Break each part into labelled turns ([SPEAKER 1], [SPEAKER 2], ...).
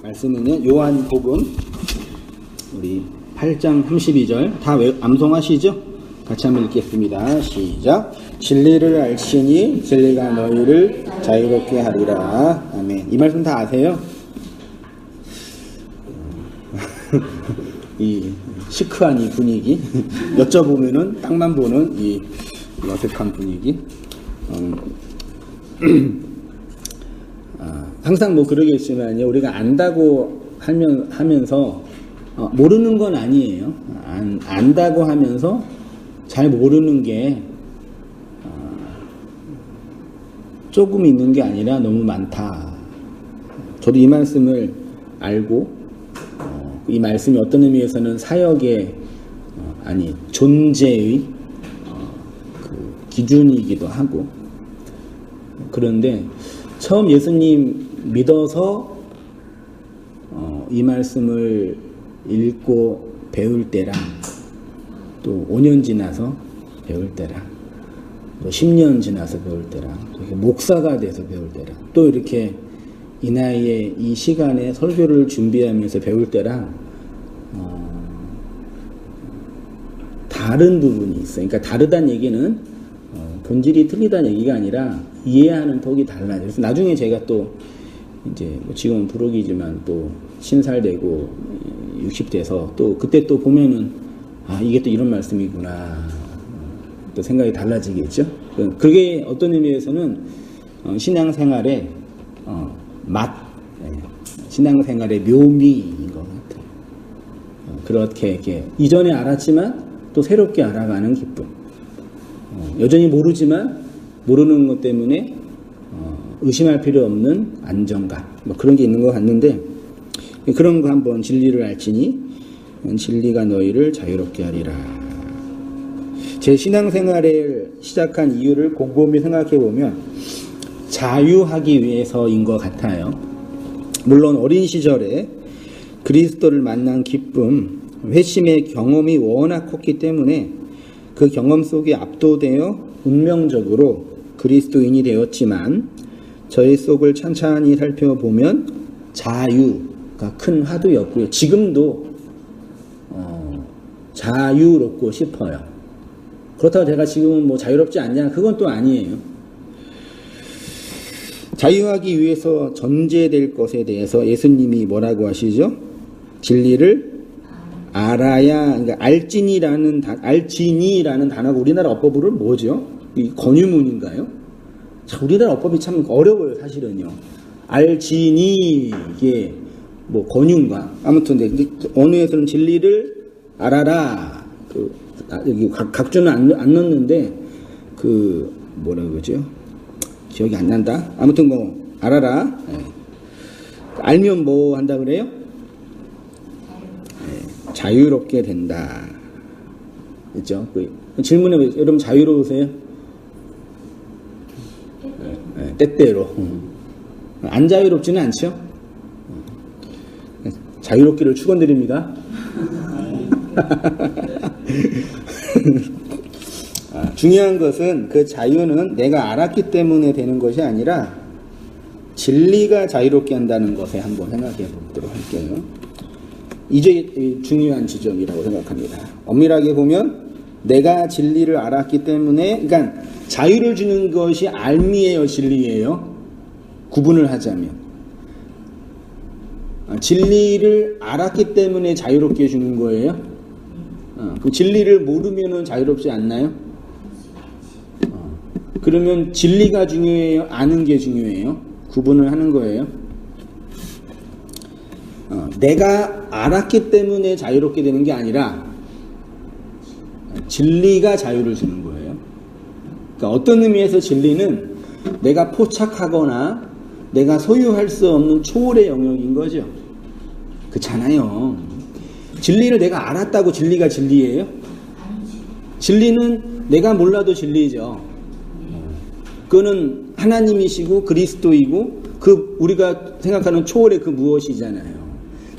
[SPEAKER 1] 말씀은 요한복음 우리 8장 32절 다 암송하시죠? 같이 한번 읽겠습니다. 시작. 진리를 알시니 진리가 너희를 자유롭게 하리라. 아멘. 이 말씀 다 아세요? 이 시크한 이 분위기 여쭤보면은 땅만 보는 이 어색한 분위기. 항상 뭐 그러겠지만요, 우리가 안다고 하면서 모르는 건 아니에요. 안다고 하면서 잘 모르는 게 조금 있는 게 아니라 너무 많다. 저도 이 말씀을 알고 이 말씀이 어떤 의미에서는 사역의 존재의 그 기준이기도 하고, 그런데 처음 예수님 믿어서 이 말씀을 읽고 배울 때랑 또 5년 지나서 배울 때랑 또 10년 지나서 배울 때랑 또 목사가 돼서 배울 때랑 또 이렇게 이 나이에 이 시간에 설교를 준비하면서 배울 때랑 다른 부분이 있어요. 그러니까 다르다는 얘기는 본질이 틀리다는 얘기가 아니라 이해하는 폭이 달라요. 그래서 나중에 제가 또 이제 지금은 부록이지만 또 신살되고 60대서 또 그때 또 보면은 이게 또 이런 말씀이구나 또 생각이 달라지겠죠. 그게 어떤 의미에서는 신앙생활의 맛, 신앙생활의 묘미인 것 같아요. 그렇게 이렇게 이전에 알았지만 또 새롭게 알아가는 기쁨. 여전히 모르지만 모르는 것 때문에 의심할 필요 없는 안정감, 뭐 그런 게 있는 것 같는데, 그런 거 한번 진리를 알지니 진리가 너희를 자유롭게 하리라. 제 신앙생활을 시작한 이유를 곰곰이 생각해 보면 자유하기 위해서인 것 같아요. 물론 어린 시절에 그리스도를 만난 기쁨, 회심의 경험이 워낙 컸기 때문에 그 경험 속에 압도되어 운명적으로 그리스도인이 되었지만, 저의 속을 찬찬히 살펴보면 자유가 큰 화두였고요. 지금도 자유롭고 싶어요. 그렇다고 제가 지금은 뭐 자유롭지 않냐? 그건 또 아니에요. 자유하기 위해서 전제될 것에 대해서 예수님이 뭐라고 하시죠? 진리를 알아야, 그러니까 알지니라는 단어가 우리나라 어법으로 뭐죠? 이 권유문인가요? 우리나라 어법이 참 어려워요, 사실은요. 알지니, 이게 뭐 권유인가? 아무튼 근데 언어에서는 진리를 알아라. 여기 각주는 안 넣는데 뭐라고 그러죠? 기억이 안 난다. 아무튼 뭐 알아라. 네. 알면 뭐 한다 그래요? 네. 자유롭게 된다. 그렇죠? 질문에 여러분 자유로우세요? 네, 때때로. 안 자유롭지는 않죠? 자유롭기를 축원드립니다. 중요한 것은 그 자유는 내가 알았기 때문에 되는 것이 아니라 진리가 자유롭게 한다는 것에 한번 생각해 보도록 할게요. 이제 중요한 지점이라고 생각합니다. 엄밀하게 보면 내가 진리를 알았기 때문에, 그러니까 자유를 주는 것이 알미예요, 진리예요? 구분을 하자면 진리를 알았기 때문에 자유롭게 주는 거예요? 그 진리를 모르면은 자유롭지 않나요? 그러면 진리가 중요해요? 아는 게 중요해요? 구분을 하는 거예요. 내가 알았기 때문에 자유롭게 되는 게 아니라 진리가 자유를 주는 거예요. 그러니까 어떤 의미에서 진리는 내가 포착하거나 내가 소유할 수 없는 초월의 영역인 거죠. 그렇잖아요. 진리를 내가 알았다고 진리가 진리예요? 진리는 내가 몰라도 진리죠. 그거는 하나님이시고 그리스도이고 우리가 생각하는 초월의 그 무엇이잖아요.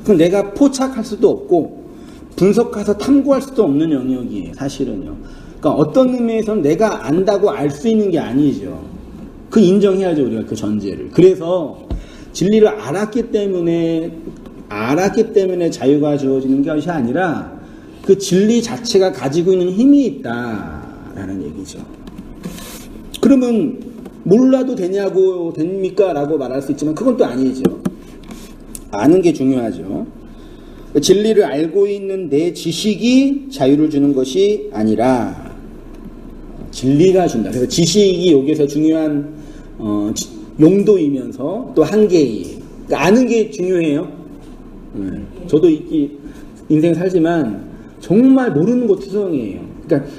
[SPEAKER 1] 그건 내가 포착할 수도 없고 분석해서 탐구할 수도 없는 영역이에요, 사실은요. 그러니까 어떤 의미에서는 내가 안다고 알 수 있는 게 아니죠. 그 인정해야죠, 우리가 그 전제를. 그래서 진리를 알았기 때문에 알았기 때문에 자유가 주어지는 것이 아니라 그 진리 자체가 가지고 있는 힘이 있다라는 얘기죠. 그러면 몰라도 됩니까? 라고 말할 수 있지만 그건 또 아니죠. 아는 게 중요하죠. 진리를 알고 있는 내 지식이 자유를 주는 것이 아니라 진리가 준다. 그래서 지식이 여기서 중요한 용도이면서 또 한계이. 그러니까 아는 게 중요해요. 저도 인생 살지만 정말 모르는 거 투성이에요. 그러니까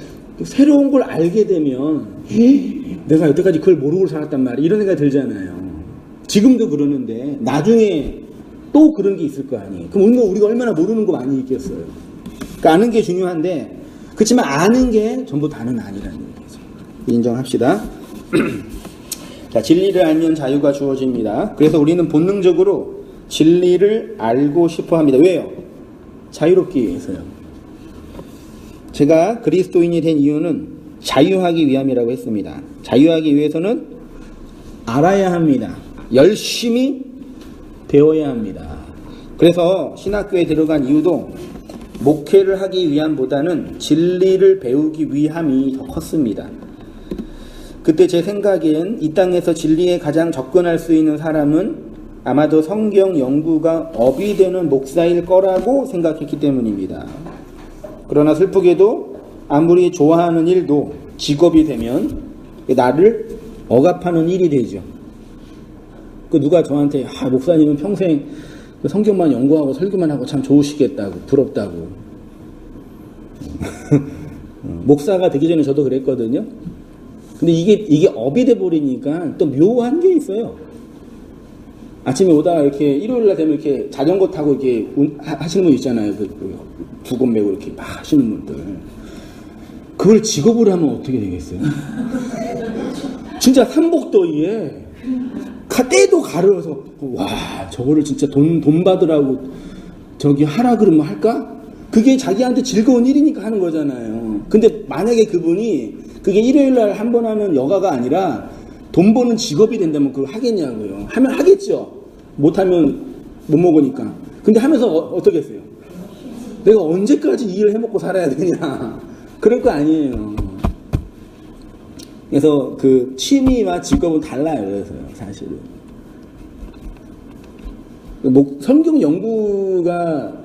[SPEAKER 1] 새로운 걸 알게 되면 내가 여태까지 그걸 모르고 살았단 말이야. 이런 생각이 들잖아요. 지금도 그러는데 나중에 또 그런 게 있을 거 아니에요. 그럼 우리가 얼마나 모르는 거 많이 있겠어요. 그러니까 아는 게 중요한데 그렇지만 아는 게 전부 다는 아니라는 얘기죠. 인정합시다. 자, 진리를 알면 자유가 주어집니다. 그래서 우리는 본능적으로 진리를 알고 싶어 합니다. 왜요? 자유롭기 위해서요. 제가 그리스도인이 된 이유는 자유하기 위함이라고 했습니다. 자유하기 위해서는 알아야 합니다. 열심히 배워야 합니다. 그래서 신학교에 들어간 이유도 목회를 하기 위함보다는 진리를 배우기 위함이 더 컸습니다. 그때 제 생각엔 이 땅에서 진리에 가장 접근할 수 있는 사람은 아마도 성경 연구가 업이 되는 목사일 거라고 생각했기 때문입니다. 그러나 슬프게도 아무리 좋아하는 일도 직업이 되면 나를 억압하는 일이 되죠. 누가 저한테 목사님은 평생 성경만 연구하고 설교만 하고 참 좋으시겠다고, 부럽다고. 목사가 되기 전에 저도 그랬거든요. 근데 이게 업이 돼버리니까 또 묘한 게 있어요. 아침에 오다가 이렇게 일요일날 되면 이렇게 자전거 타고 이렇게 하시는 분 있잖아요. 두건 메고 이렇게 막 하시는 분들. 그걸 직업으로 하면 어떻게 되겠어요? 진짜 삼복더위에 때도 가려서 와 저거를 진짜 돈 받으라고 저기 하라 그러면 할까? 그게 자기한테 즐거운 일이니까 하는 거잖아요. 근데 만약에 그분이 그게 일요일날 한 번 하는 여가가 아니라 돈 버는 직업이 된다면 그걸 하겠냐고요. 하면 하겠죠. 못하면 못 먹으니까. 근데 하면서 어떻게 했어요? 내가 언제까지 이 일을 해먹고 살아야 되냐. 그럴 거 아니에요. 그래서 그 취미와 직업은 달라요. 그래서요, 사실은. 성경 연구가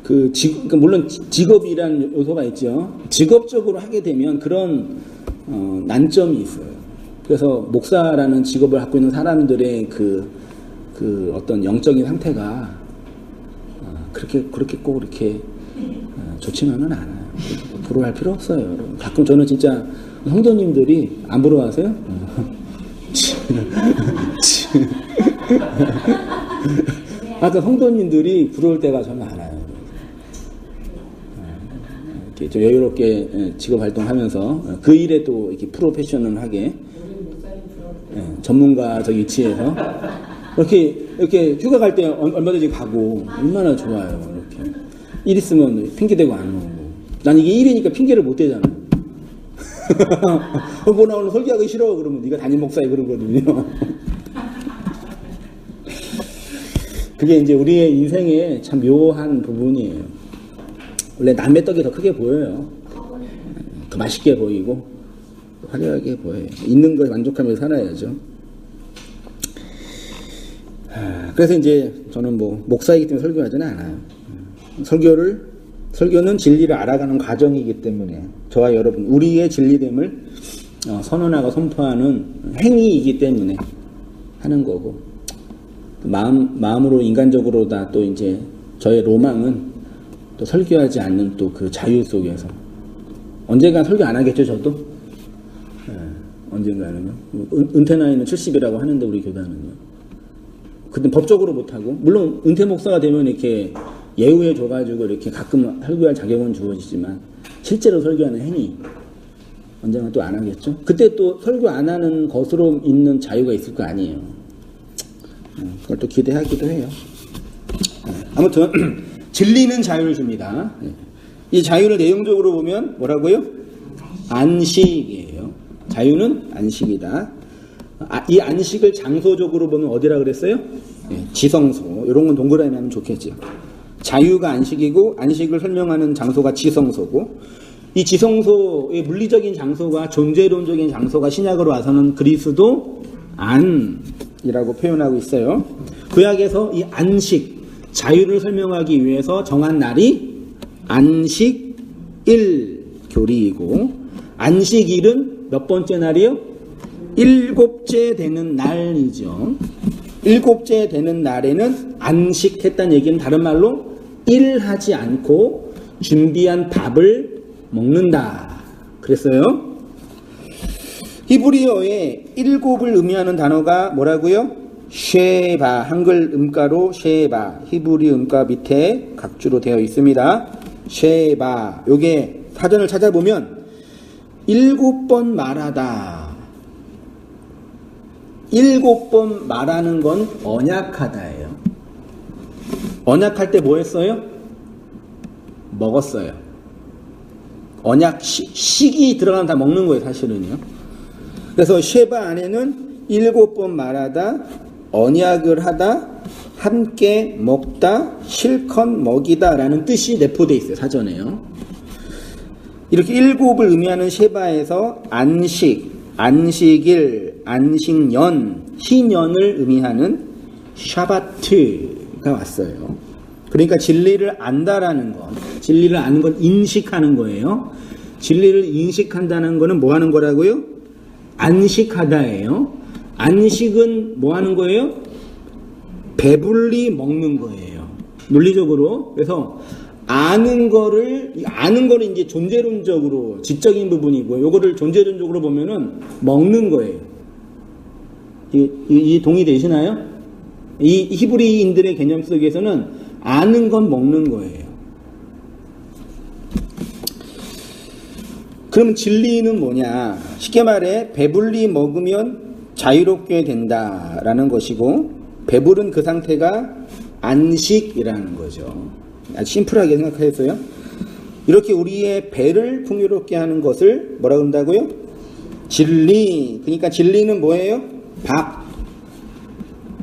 [SPEAKER 1] 그러니까 물론 직업이란 요소가 있죠. 직업적으로 하게 되면 그런 난점이 있어요. 그래서 목사라는 직업을 갖고 있는 사람들의 그 어떤 영적인 상태가 그렇게 꼭 그렇게 좋지만은 않아요. 부러워할 필요 없어요. 여러분. 가끔 저는 진짜 성도님들이 안 부러워하세요? 아까 성도님들이 부러울 때가 저는 많아요. 이렇게 좀 여유롭게 직업 활동하면서 그 일에 또 이렇게 프로페셔널하게 전문가적 위치에서 이렇게 휴가 갈 때 얼마든지 가고 얼마나 좋아요. 이렇게 일 있으면 핑계 대고 안 오고. 난 이게 일이니까 핑계를 못 대잖아. 뭐 나 오늘 설교하기 싫어 그러면 네가 담임 목사에 그러거든요. 그게 이제 우리의 인생의 참 묘한 부분이에요. 원래 남의 떡이 더 크게 보여요. 더 맛있게 보이고 화려하게 보여요. 있는 거에 만족하면서 살아야죠. 그래서 이제 저는 목사이기 때문에 설교하지는 않아요. 설교는 진리를 알아가는 과정이기 때문에 저와 여러분 우리의 진리됨을 선언하고 선포하는 행위이기 때문에 하는 거고 마음으로 인간적으로 다 또 이제 저의 로망은 또 설교하지 않는 또 그 자유 속에서 언젠간 설교 안 하겠죠 저도 언젠가는 은퇴 나이는 70이라고 하는데 우리 교단은요. 근데 법적으로 못하고 물론 은퇴 목사가 되면 이렇게 예우해 줘가지고 이렇게 가끔 설교할 자격은 주어지지만 실제로 설교하는 행위 언젠가 또 안 하겠죠. 그때 또 설교 안 하는 것으로 있는 자유가 있을 거 아니에요. 그걸 또 기대하기도 해요. 아무튼 진리는 자유를 줍니다. 이 자유를 내용적으로 보면 뭐라고요? 안식이에요. 자유는 안식이다. 이 안식을 장소적으로 보면 어디라 그랬어요? 지성소. 안식이죠. 이런 건 동그라미 하면 좋겠죠. 자유가 안식이고 안식을 설명하는 장소가 지성소고 이 지성소의 물리적인 장소가 존재론적인 장소가 신약으로 와서는 그리스도 안이라고 표현하고 있어요. 구약에서 이 안식, 자유를 설명하기 위해서 정한 날이 안식일 교리이고 안식일은 몇 번째 날이요? 7째 되는 날이죠. 7째 되는 날에는 안식했다는 얘기는 다른 말로 일하지 않고 준비한 밥을 먹는다. 그랬어요. 히브리어에 7을 의미하는 단어가 뭐라고요? 쉐바, 한글 음가로 쉐바, 히브리 음가 밑에 각주로 되어 있습니다. 쉐바, 요게 사전을 찾아보면 7번 말하다. 7번 말하는 건 언약하다예요. 언약할 때 뭐 했어요? 먹었어요. 언약, 식이 들어가면 다 먹는 거예요, 사실은요. 그래서 쉐바 안에는 7번 말하다, 언약을 하다, 함께 먹다, 실컷 먹이다 라는 뜻이 내포되어 있어요, 사전에요. 이렇게 7을 의미하는 쉐바에서 안식, 안식일, 안식년, 희년을 의미하는 샤바트가 왔어요. 그러니까 진리를 안다라는 것, 진리를 아는 건 인식하는 거예요. 진리를 인식한다는 거는 뭐 하는 거라고요? 안식하다예요. 안식은 뭐 하는 거예요? 배불리 먹는 거예요. 논리적으로. 그래서 아는 거를 이제 존재론적으로 지적인 부분이고, 요거를 존재론적으로 보면은 먹는 거예요. 이 동의되시나요? 이 히브리인들의 개념 속에서는 아는 건 먹는 거예요. 그럼 진리는 뭐냐? 쉽게 말해 배불리 먹으면 자유롭게 된다라는 것이고, 배부른 그 상태가 안식이라는 거죠. 아주 심플하게 생각하셨어요? 이렇게 우리의 배를 풍요롭게 하는 것을 뭐라 그런다고요? 진리. 그러니까 진리는 뭐예요? 밥.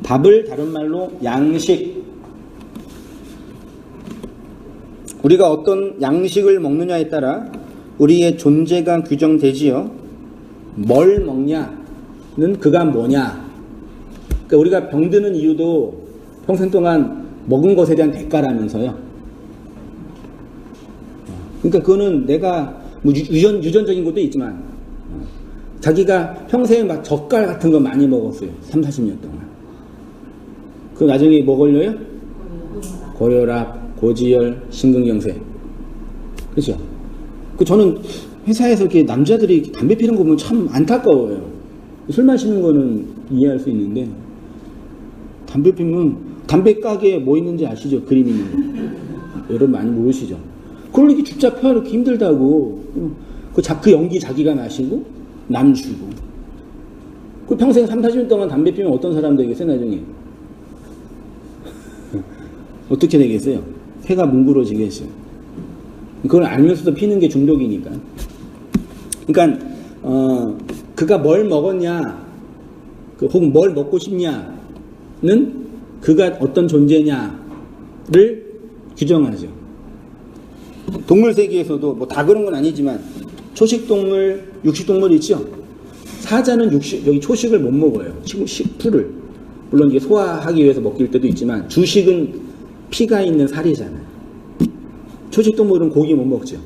[SPEAKER 1] 밥을 다른 말로 양식. 우리가 어떤 양식을 먹느냐에 따라 우리의 존재가 규정되지요. 뭘 먹냐는 그가 뭐냐. 그러니까 우리가 병드는 이유도 평생 동안 먹은 것에 대한 대가라면서요. 그러니까 그거는 내가 뭐 유전적인 것도 있지만 자기가 평생 막 젓갈 같은 거 많이 먹었어요. 3, 40년 동안. 그 나중에 뭐 걸려요? 고혈압, 고지혈, 심근경색. 그렇죠? 저는 회사에서 이렇게 남자들이 담배 피는 거 보면 참 안타까워요. 술 마시는 거는 이해할 수 있는데 담배 피면 담배 가게에 뭐 있는지 아시죠? 그림 있는 거. 여러분 많이 모르시죠? 그걸 이렇게 죽자 펴놓기 힘들다고. 그 연기 자기가 마시고 남 주고. 그 평생 3, 40년 동안 담배 피면 어떤 사람 되겠어요, 나중에? 어떻게 되겠어요? 폐가 뭉그러지겠어요. 그걸 알면서도 피는 게 중독이니까. 그러니까 그가 뭘 먹었냐, 혹은 뭘 먹고 싶냐는 그가 어떤 존재냐를 규정하죠. 동물 세계에서도 뭐 다 그런 건 아니지만 초식동물, 육식동물 있죠. 사자는 여기 초식을 못 먹어요. 풀을. 물론 이게 소화하기 위해서 먹일 때도 있지만 주식은 피가 있는 살이잖아요. 초식동물은 고기 못 먹죠.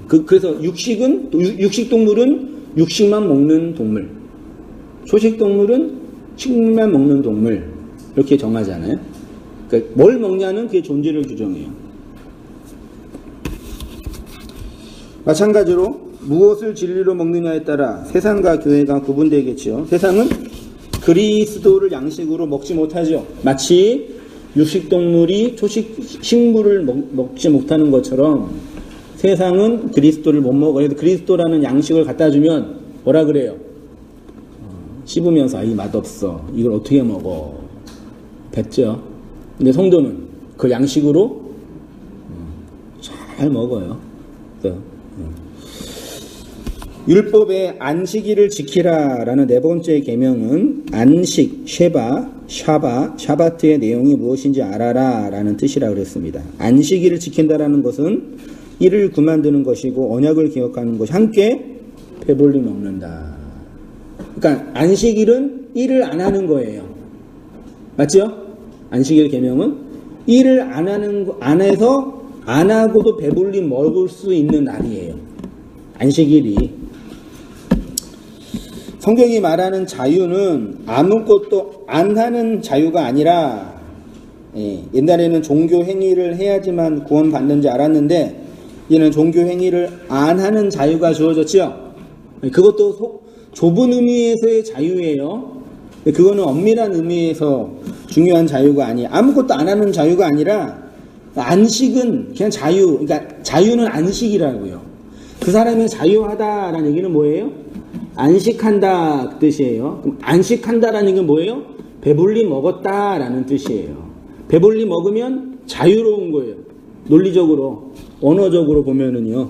[SPEAKER 1] 그래서 육식동물은 육식만 먹는 동물, 초식동물은 식물만 먹는 동물, 이렇게 정하잖아요. 그러니까 뭘 먹냐는 그게 존재를 규정해요. 마찬가지로 무엇을 진리로 먹느냐에 따라 세상과 교회가 구분되겠죠. 세상은 그리스도를 양식으로 먹지 못하죠. 마치 육식동물이 식물을 먹지 못하는 것처럼 세상은 그리스도를 못 먹어요. 그래서 그리스도라는 양식을 갖다 주면 뭐라 그래요? 씹으면서 이 맛없어. 이걸 어떻게 먹어? 뱉죠. 근데 성도는 그 양식으로 잘 먹어요. 율법의 안식일을 지키라라는 네 번째 계명은 안식, 샤바트의 내용이 무엇인지 알아라라는 뜻이라 그랬습니다. 안식일을 지킨다라는 것은 이를 그만두는 것이고 언약을 기억하는 것이 함께 배불리 먹는다. 그러니까 안식일은 일을 안 하는 거예요. 맞죠? 안식일 계명은 일을 안 해서 안 하고도 배불리 먹을 수 있는 날이에요. 안식일이. 성경이 말하는 자유는 아무것도 안 하는 자유가 아니라, 옛날에는 종교 행위를 해야지만 구원받는 줄 알았는데 이제는 종교 행위를 안 하는 자유가 주어졌죠. 그것도 좁은 의미에서의 자유예요. 그거는 엄밀한 의미에서 중요한 자유가 아니에요. 아무것도 안 하는 자유가 아니라 안식은 그냥 자유, 그러니까 자유는 안식이라고요. 그 사람이 자유하다라는 얘기는 뭐예요? 안식한다 그 뜻이에요. 그럼 안식한다라는 게 뭐예요? 배불리 먹었다라는 뜻이에요. 배불리 먹으면 자유로운 거예요. 논리적으로, 언어적으로 보면은요.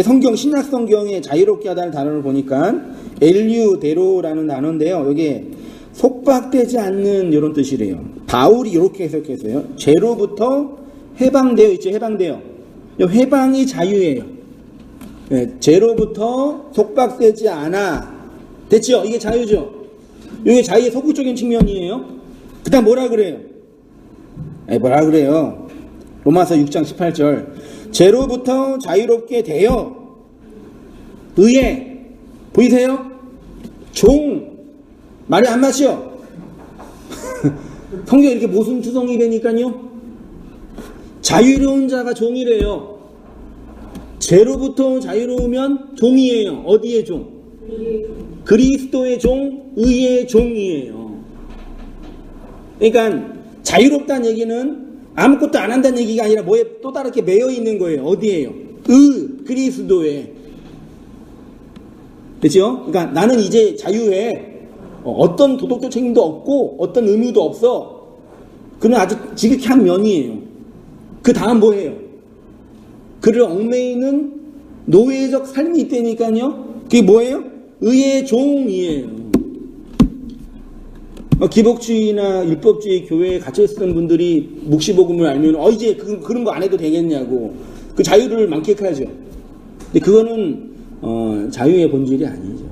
[SPEAKER 1] 성경, 신약 성경에 자유롭게 하다는 단어를 보니까 엘유데로라는 단어인데요. 여기에 속박되지 않는 이런 뜻이래요. 바울이 이렇게 해석했어요. 죄로부터 해방되어 있죠. 해방되어. 해방이 자유예요. 죄로부터 속박되지 않아. 됐죠? 이게 자유죠? 이게 자유의 서구적인 측면이에요. 그 다음 뭐라 그래요? 뭐라 그래요? 로마서 6장 18절. 죄로부터 자유롭게 되어 의에, 보이세요? 종. 말이 안 맞죠? 성경이 이렇게 모순투성이 되니까요. 자유로운 자가 종이래요. 죄로부터 자유로우면 종이에요. 어디의 종? 그리스도의 종, 의의 종이에요. 그러니까 자유롭다는 얘기는 아무것도 안 한다는 얘기가 아니라 뭐에 또 다르게 매여 있는 거예요. 어디에요? 그리스도에. 그렇죠? 그러니까 나는 이제 자유해. 어떤 도덕적 책임도 없고 어떤 의무도 없어. 그는 아주 지극한 면이에요. 그 다음 뭐예요? 그를 얽매이는 노예적 삶이 있다니까요. 그게 뭐예요? 의의 종이에요. 기복주의나 율법주의 교회에 갇혀 있었던 분들이 묵시복음을 알면 이제 그런 거 안 해도 되겠냐고 그 자유를 만끽하죠. 근데 그거는 자유의 본질이 아니죠.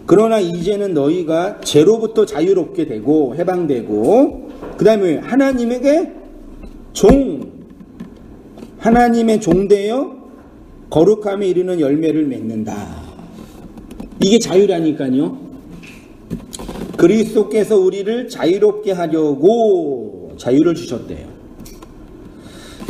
[SPEAKER 1] 그러나 이제는 너희가 죄로부터 자유롭게 되고 해방되고 그 다음에 하나님의 종되어 거룩함에 이르는 열매를 맺는다. 이게 자유라니까요. 그리스도께서 우리를 자유롭게 하려고 자유를 주셨대요.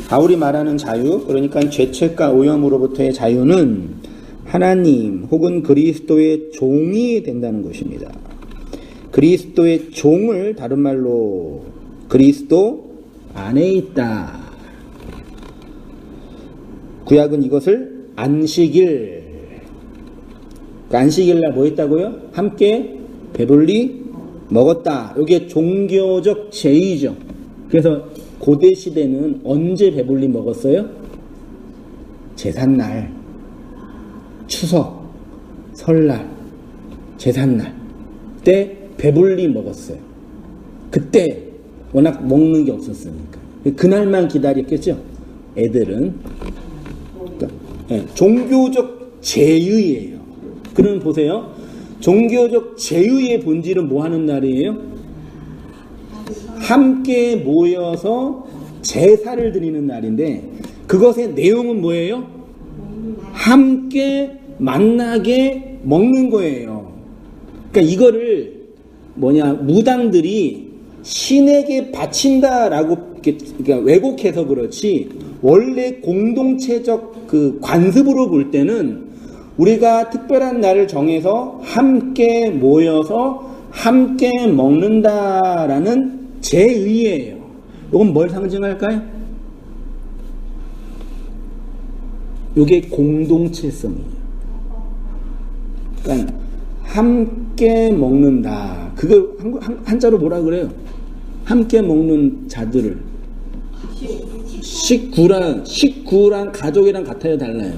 [SPEAKER 1] 바울이 말하는 자유, 그러니까 죄책과 오염으로부터의 자유는 하나님 혹은 그리스도의 종이 된다는 것입니다. 그리스도의 종을 다른 말로 그리스도 안에 있다. 구약은 이것을 안식일, 안식일날 뭐 했다고요? 함께 배불리 먹었다. 이게 종교적 제의죠. 그래서 고대 시대는 언제 배불리 먹었어요? 제삿날, 추석, 설날, 제삿날 때 배불리 먹었어요. 그때 워낙 먹는 게 없었으니까 그날만 기다렸겠죠. 애들은 종교적 제의예요. 그럼 보세요. 종교적 제의의 본질은 뭐 하는 날이에요? 함께 모여서 제사를 드리는 날인데 그것의 내용은 뭐예요? 함께 만나게 먹는 거예요. 그러니까 이거를 무당들이 신에게 바친다라고 그러니까 왜곡해서 그렇지 원래 공동체적 그 관습으로 볼 때는 우리가 특별한 날을 정해서 함께 모여서 함께 먹는다라는 제의예요. 이건 뭘 상징할까요? 이게 공동체성이에요. 그러니까 함께 먹는다. 그걸 한자로 뭐라 그래요? 함께 먹는 자들을 식구랑 가족이랑 같아요, 달라요?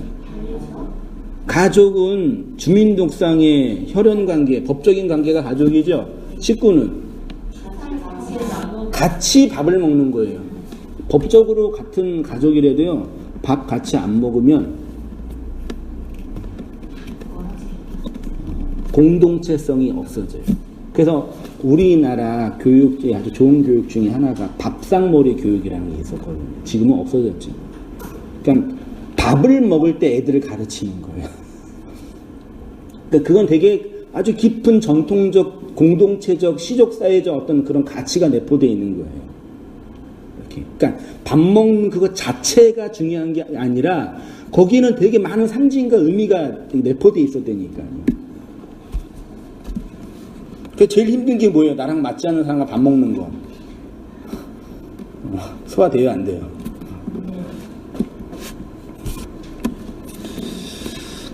[SPEAKER 1] 가족은 주민등록상의 혈연관계, 법적인 관계가 가족이죠. 식구는 같이 밥을 먹는 거예요. 법적으로 같은 가족이라도요, 밥 같이 안 먹으면 공동체성이 없어져요. 그래서 우리나라 교육제 아주 좋은 교육 중에 하나가 밥상머리 교육이라는 게 있었거든요. 지금은 없어졌죠. 그러니까 밥을 먹을 때 애들을 가르치는 거예요. 그러니까 그건 되게 아주 깊은 전통적, 공동체적, 시족사회적 어떤 그런 가치가 내포되어 있는 거예요. 이렇게. 그러니까 밥 먹는 그거 자체가 중요한 게 아니라 거기는 되게 많은 상징과 의미가 내포되어 있었다니까요. 그 제일 힘든 게 뭐예요? 나랑 맞지 않는 사람과 밥 먹는 거. 소화돼요, 안 돼요?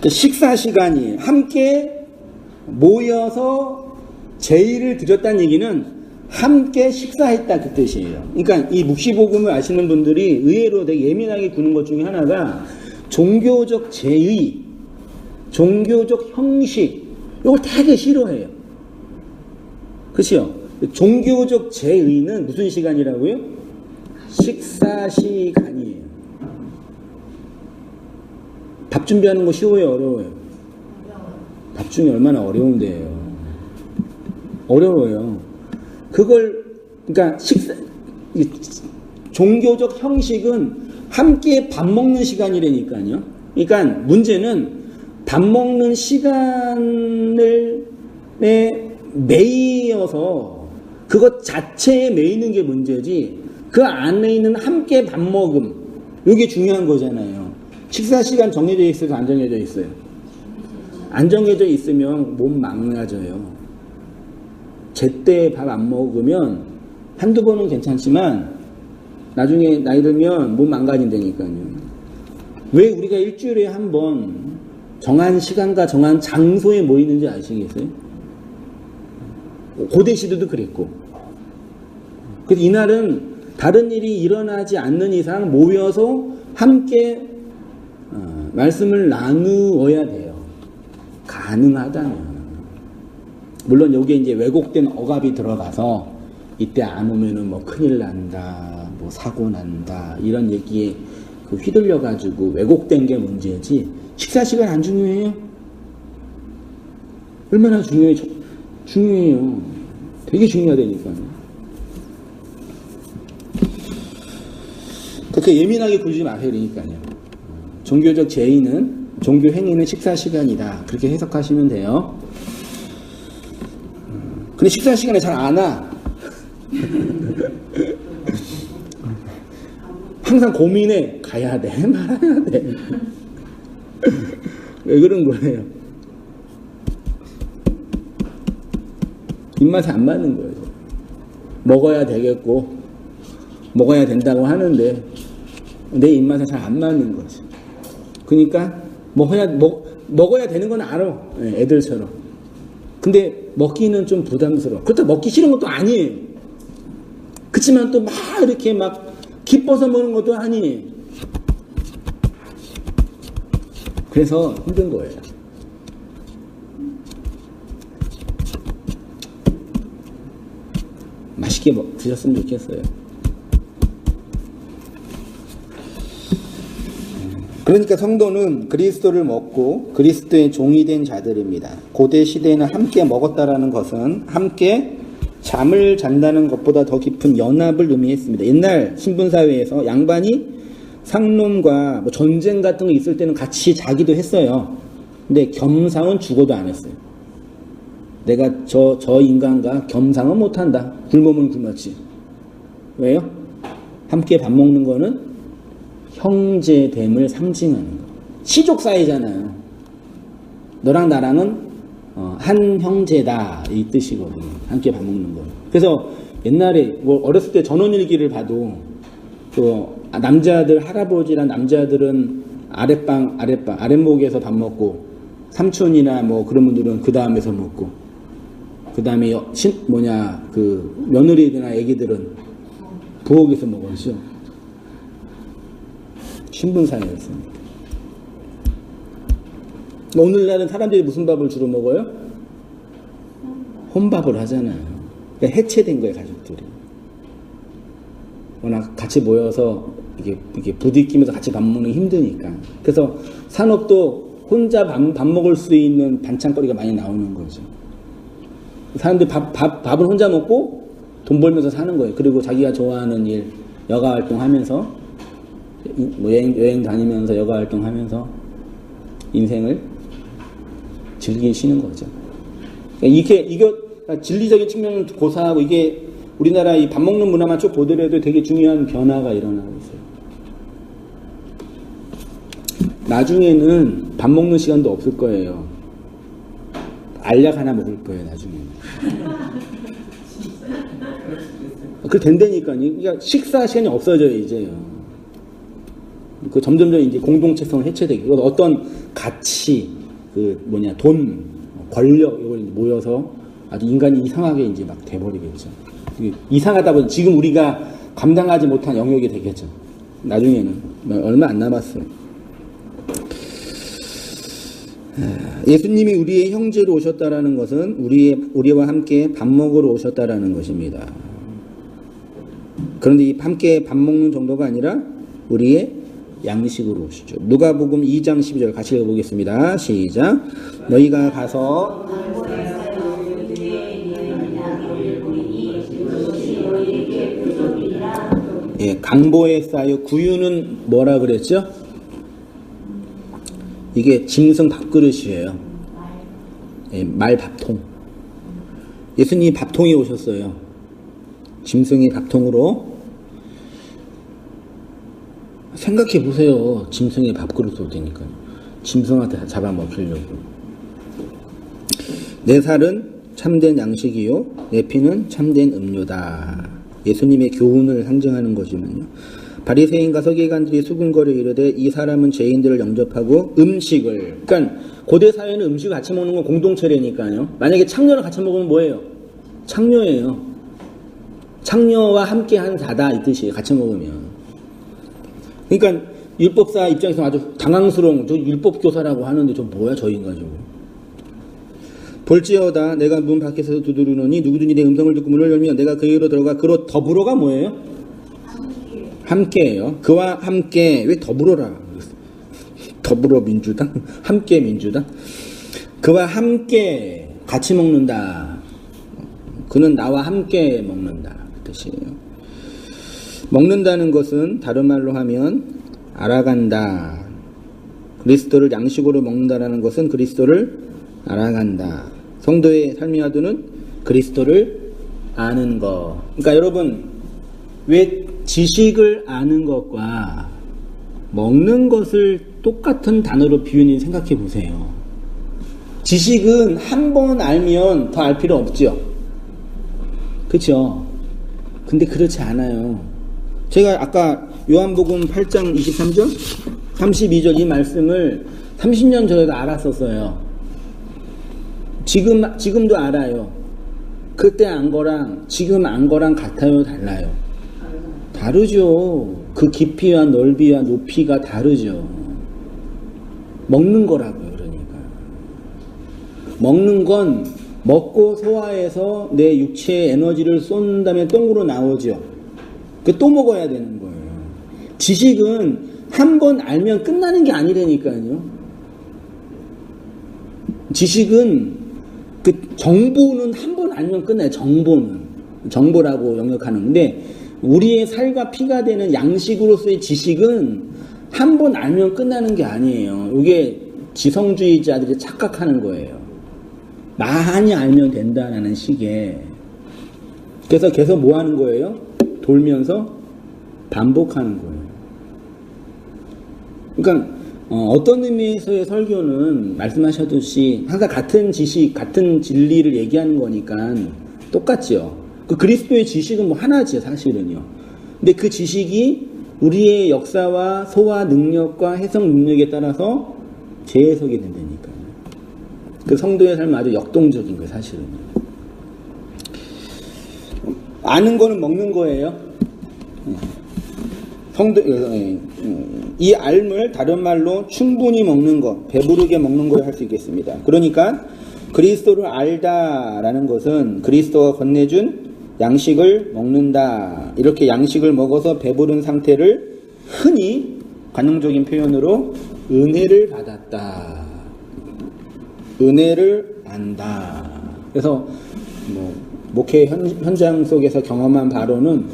[SPEAKER 1] 식사 시간이 함께 모여서 제의를 드렸다는 얘기는 함께 식사했다 그 뜻이에요. 그러니까 이 묵시복음을 아시는 분들이 의외로 되게 예민하게 구는 것 중에 하나가 종교적 제의, 종교적 형식, 이걸 되게 싫어해요. 그렇죠? 종교적 제의는 무슨 시간이라고요? 식사 시간이에요. 밥 준비하는 거 쉬워요, 어려워요? 밥 중에 얼마나 어려운데요. 어려워요. 그걸 그러니까 종교적 형식은 함께 밥 먹는 시간이라니까요. 그러니까 문제는 밥 먹는 시간을 매이어서 그것 자체에 매이는 게 문제지 그 안에 있는 함께 밥 먹음 이게 중요한 거잖아요. 식사 시간 정해져 있어서 안 정해져 있어요? 안 정해져 있으면 몸 망가져요. 제때 밥 안 먹으면 한두 번은 괜찮지만 나중에 나이 들면 몸 망가진다니까요. 왜 우리가 일주일에 한 번 정한 시간과 정한 장소에 모이는지 아시겠어요? 고대 시대도 그랬고. 그래서 이날은 다른 일이 일어나지 않는 이상 모여서 함께 말씀을 나누어야 돼요. 가능하다면. 물론 여기에 이제 왜곡된 억압이 들어가서 이때 안 오면은 뭐 큰일 난다, 뭐 사고 난다 이런 얘기에 휘둘려 가지고 왜곡된 게 문제지. 식사 시간 안 중요해요? 얼마나 중요해요? 중요해요. 되게 중요하다니까요. 그렇게 예민하게 굴지 마세요. 그러니까요. 종교적 제의는, 종교 행위는 식사 시간이다. 그렇게 해석하시면 돼요. 근데 식사 시간에 잘 안 와. 항상 고민해. 가야 돼? 말아야 돼? 왜 그런 거예요? 입맛에 안 맞는 거예요. 먹어야 되겠고 먹어야 된다고 하는데 내 입맛에 잘 안 맞는 거지. 그러니까 먹어야 되는 건 알아. 애들처럼. 근데 먹기는 좀 부담스러워. 그렇다고 먹기 싫은 것도 아니에요. 그렇지만 또 막 이렇게 막 기뻐서 먹는 것도 아니에요. 그래서 힘든 거예요. 맛있게 드셨으면 좋겠어요. 그러니까 성도는 그리스도를 먹고 그리스도의 종이 된 자들입니다. 고대 시대에는 함께 먹었다라는 것은 함께 잠을 잔다는 것보다 더 깊은 연합을 의미했습니다. 옛날 신분사회에서 양반이 상놈과 뭐 전쟁 같은 거 있을 때는 같이 자기도 했어요. 근데 겸상은 죽어도 안 했어요. 내가 저 인간과 겸상은 못한다. 굶으면 굶었지. 왜요? 함께 밥 먹는 거는 형제됨을 상징하는 거. 시족사회잖아요. 너랑 나랑은 한 형제다 이 뜻이거든요. 함께 밥 먹는 거. 그래서 옛날에 뭐 어렸을 때 전원일기를 봐도 그 남자들 할아버지랑 남자들은 아랫목에서 밥 먹고 삼촌이나 뭐 그런 분들은 그 다음에서 먹고 그 다음에 며느리들이나 애기들은 부엌에서 먹었죠. 신분사회였으니까. 오늘날은 사람들이 무슨 밥을 주로 먹어요? 혼밥을 하잖아요. 그러니까 해체된 거예요, 가족들이. 워낙 같이 모여서 이게 부딪히면서 같이 밥 먹는 게 힘드니까. 그래서 산업도 혼자 밥 먹을 수 있는 반찬거리가 많이 나오는 거죠. 사람들이 밥을 혼자 먹고 돈 벌면서 사는 거예요. 그리고 자기가 좋아하는 일, 여가 활동하면서, 뭐 여행 다니면서 여가 활동하면서 인생을 즐기시는 거죠. 이거 진리적인 측면을 고사하고 이게 우리나라 이 밥 먹는 문화만 쭉 보더라도 되게 중요한 변화가 일어나고 있어요. 나중에는 밥 먹는 시간도 없을 거예요. 알약 하나 먹을 거예요, 나중에는. 그 된다니까요. 그러니까 식사 시간이 없어져요, 이제요. 그 점점점 이제 공동체성을 해체되고, 어떤 가치, 돈, 권력, 이걸 모여서 아주 인간이 이상하게 이제 막 돼버리겠죠. 이상하다 보니 지금 우리가 감당하지 못한 영역이 되겠죠. 나중에는. 얼마 안 남았어요. 예수님이 우리의 형제로 오셨다라는 것은 우리와 함께 밥 먹으러 오셨다라는 것입니다. 그런데 이 함께 밥 먹는 정도가 아니라 우리의 양식으로 오시죠. 누가복음 2장 12절 같이 읽어보겠습니다. 시작. 너희가 가서 강보에 쌓여 구유는 뭐라 그랬죠? 이게 짐승 밥그릇이에요. 말밥통. 예수님이 밥통에 오셨어요. 짐승의 밥통으로. 생각해 보세요. 짐승의 밥그릇 올 테니까요. 짐승한테 잡아먹히려고. 내 살은 참된 양식이요, 내 피는 참된 음료다. 예수님의 교훈을 상징하는 거지만요. 바리새인과 서기관들이 수군거려 이르되 이 사람은 죄인들을 영접하고 음식을, 그러니까 고대 사회는 음식을 같이 먹는 건 공동체라니까요. 만약에 창녀를 같이 먹으면 뭐예요? 창녀예요. 창녀와 함께 한 자다 이 뜻이에요. 같이 먹으면. 그러니까 율법사 입장에서 아주 당황스러운, 저 율법교사라고 하는데 저 뭐야 저 인간 저거. 볼지어다 내가 문 밖에서 두드리노니 누구든지 내 음성을 듣고 문을 열면 내가 그에게로 들어가 그로 더불어가 뭐예요? 함께예요. 그와 함께. 왜 더불어라? 더불어 민주당? 함께 민주당? 그와 함께 같이 먹는다. 그는 나와 함께 먹는다. 그 뜻이에요. 먹는다는 것은 다른 말로 하면 알아간다. 그리스도를 양식으로 먹는다라는 것은 그리스도를 알아간다. 성도의 삶의 화두는 그리스도를 아는 것. 그러니까 여러분, 왜 지식을 아는 것과 먹는 것을 똑같은 단어로 비유니 생각해 보세요. 지식은 한 번 알면 더 알 필요 없죠. 그렇죠? 근데 그렇지 않아요. 제가 아까 요한복음 8장 23절, 32절 이 말씀을 30년 전에도 알았었어요. 지금도 알아요. 그때 안 거랑 지금 안 거랑 같아요, 달라요? 다르죠. 그 깊이와 넓이와 높이가 다르죠. 먹는 거라고요, 그러니까. 먹는 건 먹고 소화해서 내 육체에 에너지를 쏜 다음에 똥으로 나오죠. 그 또 먹어야 되는 거예요. 지식은 한 번 알면 끝나는 게 아니라니까요. 지식은 그 정보는 한 번 알면 끝나요. 정보라고 영역하는데 우리의 살과 피가 되는 양식으로서의 지식은 한 번 알면 끝나는 게 아니에요. 이게 지성주의자들이 착각하는 거예요. 많이 알면 된다라는 식의. 그래서 계속 뭐 하는 거예요? 돌면서 반복하는 거예요. 그러니까 어떤 의미에서의 설교는 말씀하셨듯이 항상 같은 지식, 같은 진리를 얘기하는 거니까 똑같죠. 그 그리스도의 지식은 뭐 하나지요, 사실은요. 근데 그 지식이 우리의 역사와 소화 능력과 해석 능력에 따라서 재해석이 된다니까요. 그 성도의 삶은 아주 역동적인 거예요, 사실은요. 아는 거는 먹는 거예요. 이 알을 다른 말로 충분히 먹는 것, 배부르게 먹는 걸 할 수 있겠습니다. 그러니까 그리스도를 알다라는 것은 그리스도가 건네준 양식을 먹는다. 이렇게 양식을 먹어서 배부른 상태를 흔히 관용적인 표현으로 은혜를 받았다. 은혜를 안다. 그래서 목회 현장 속에서 경험한 바로는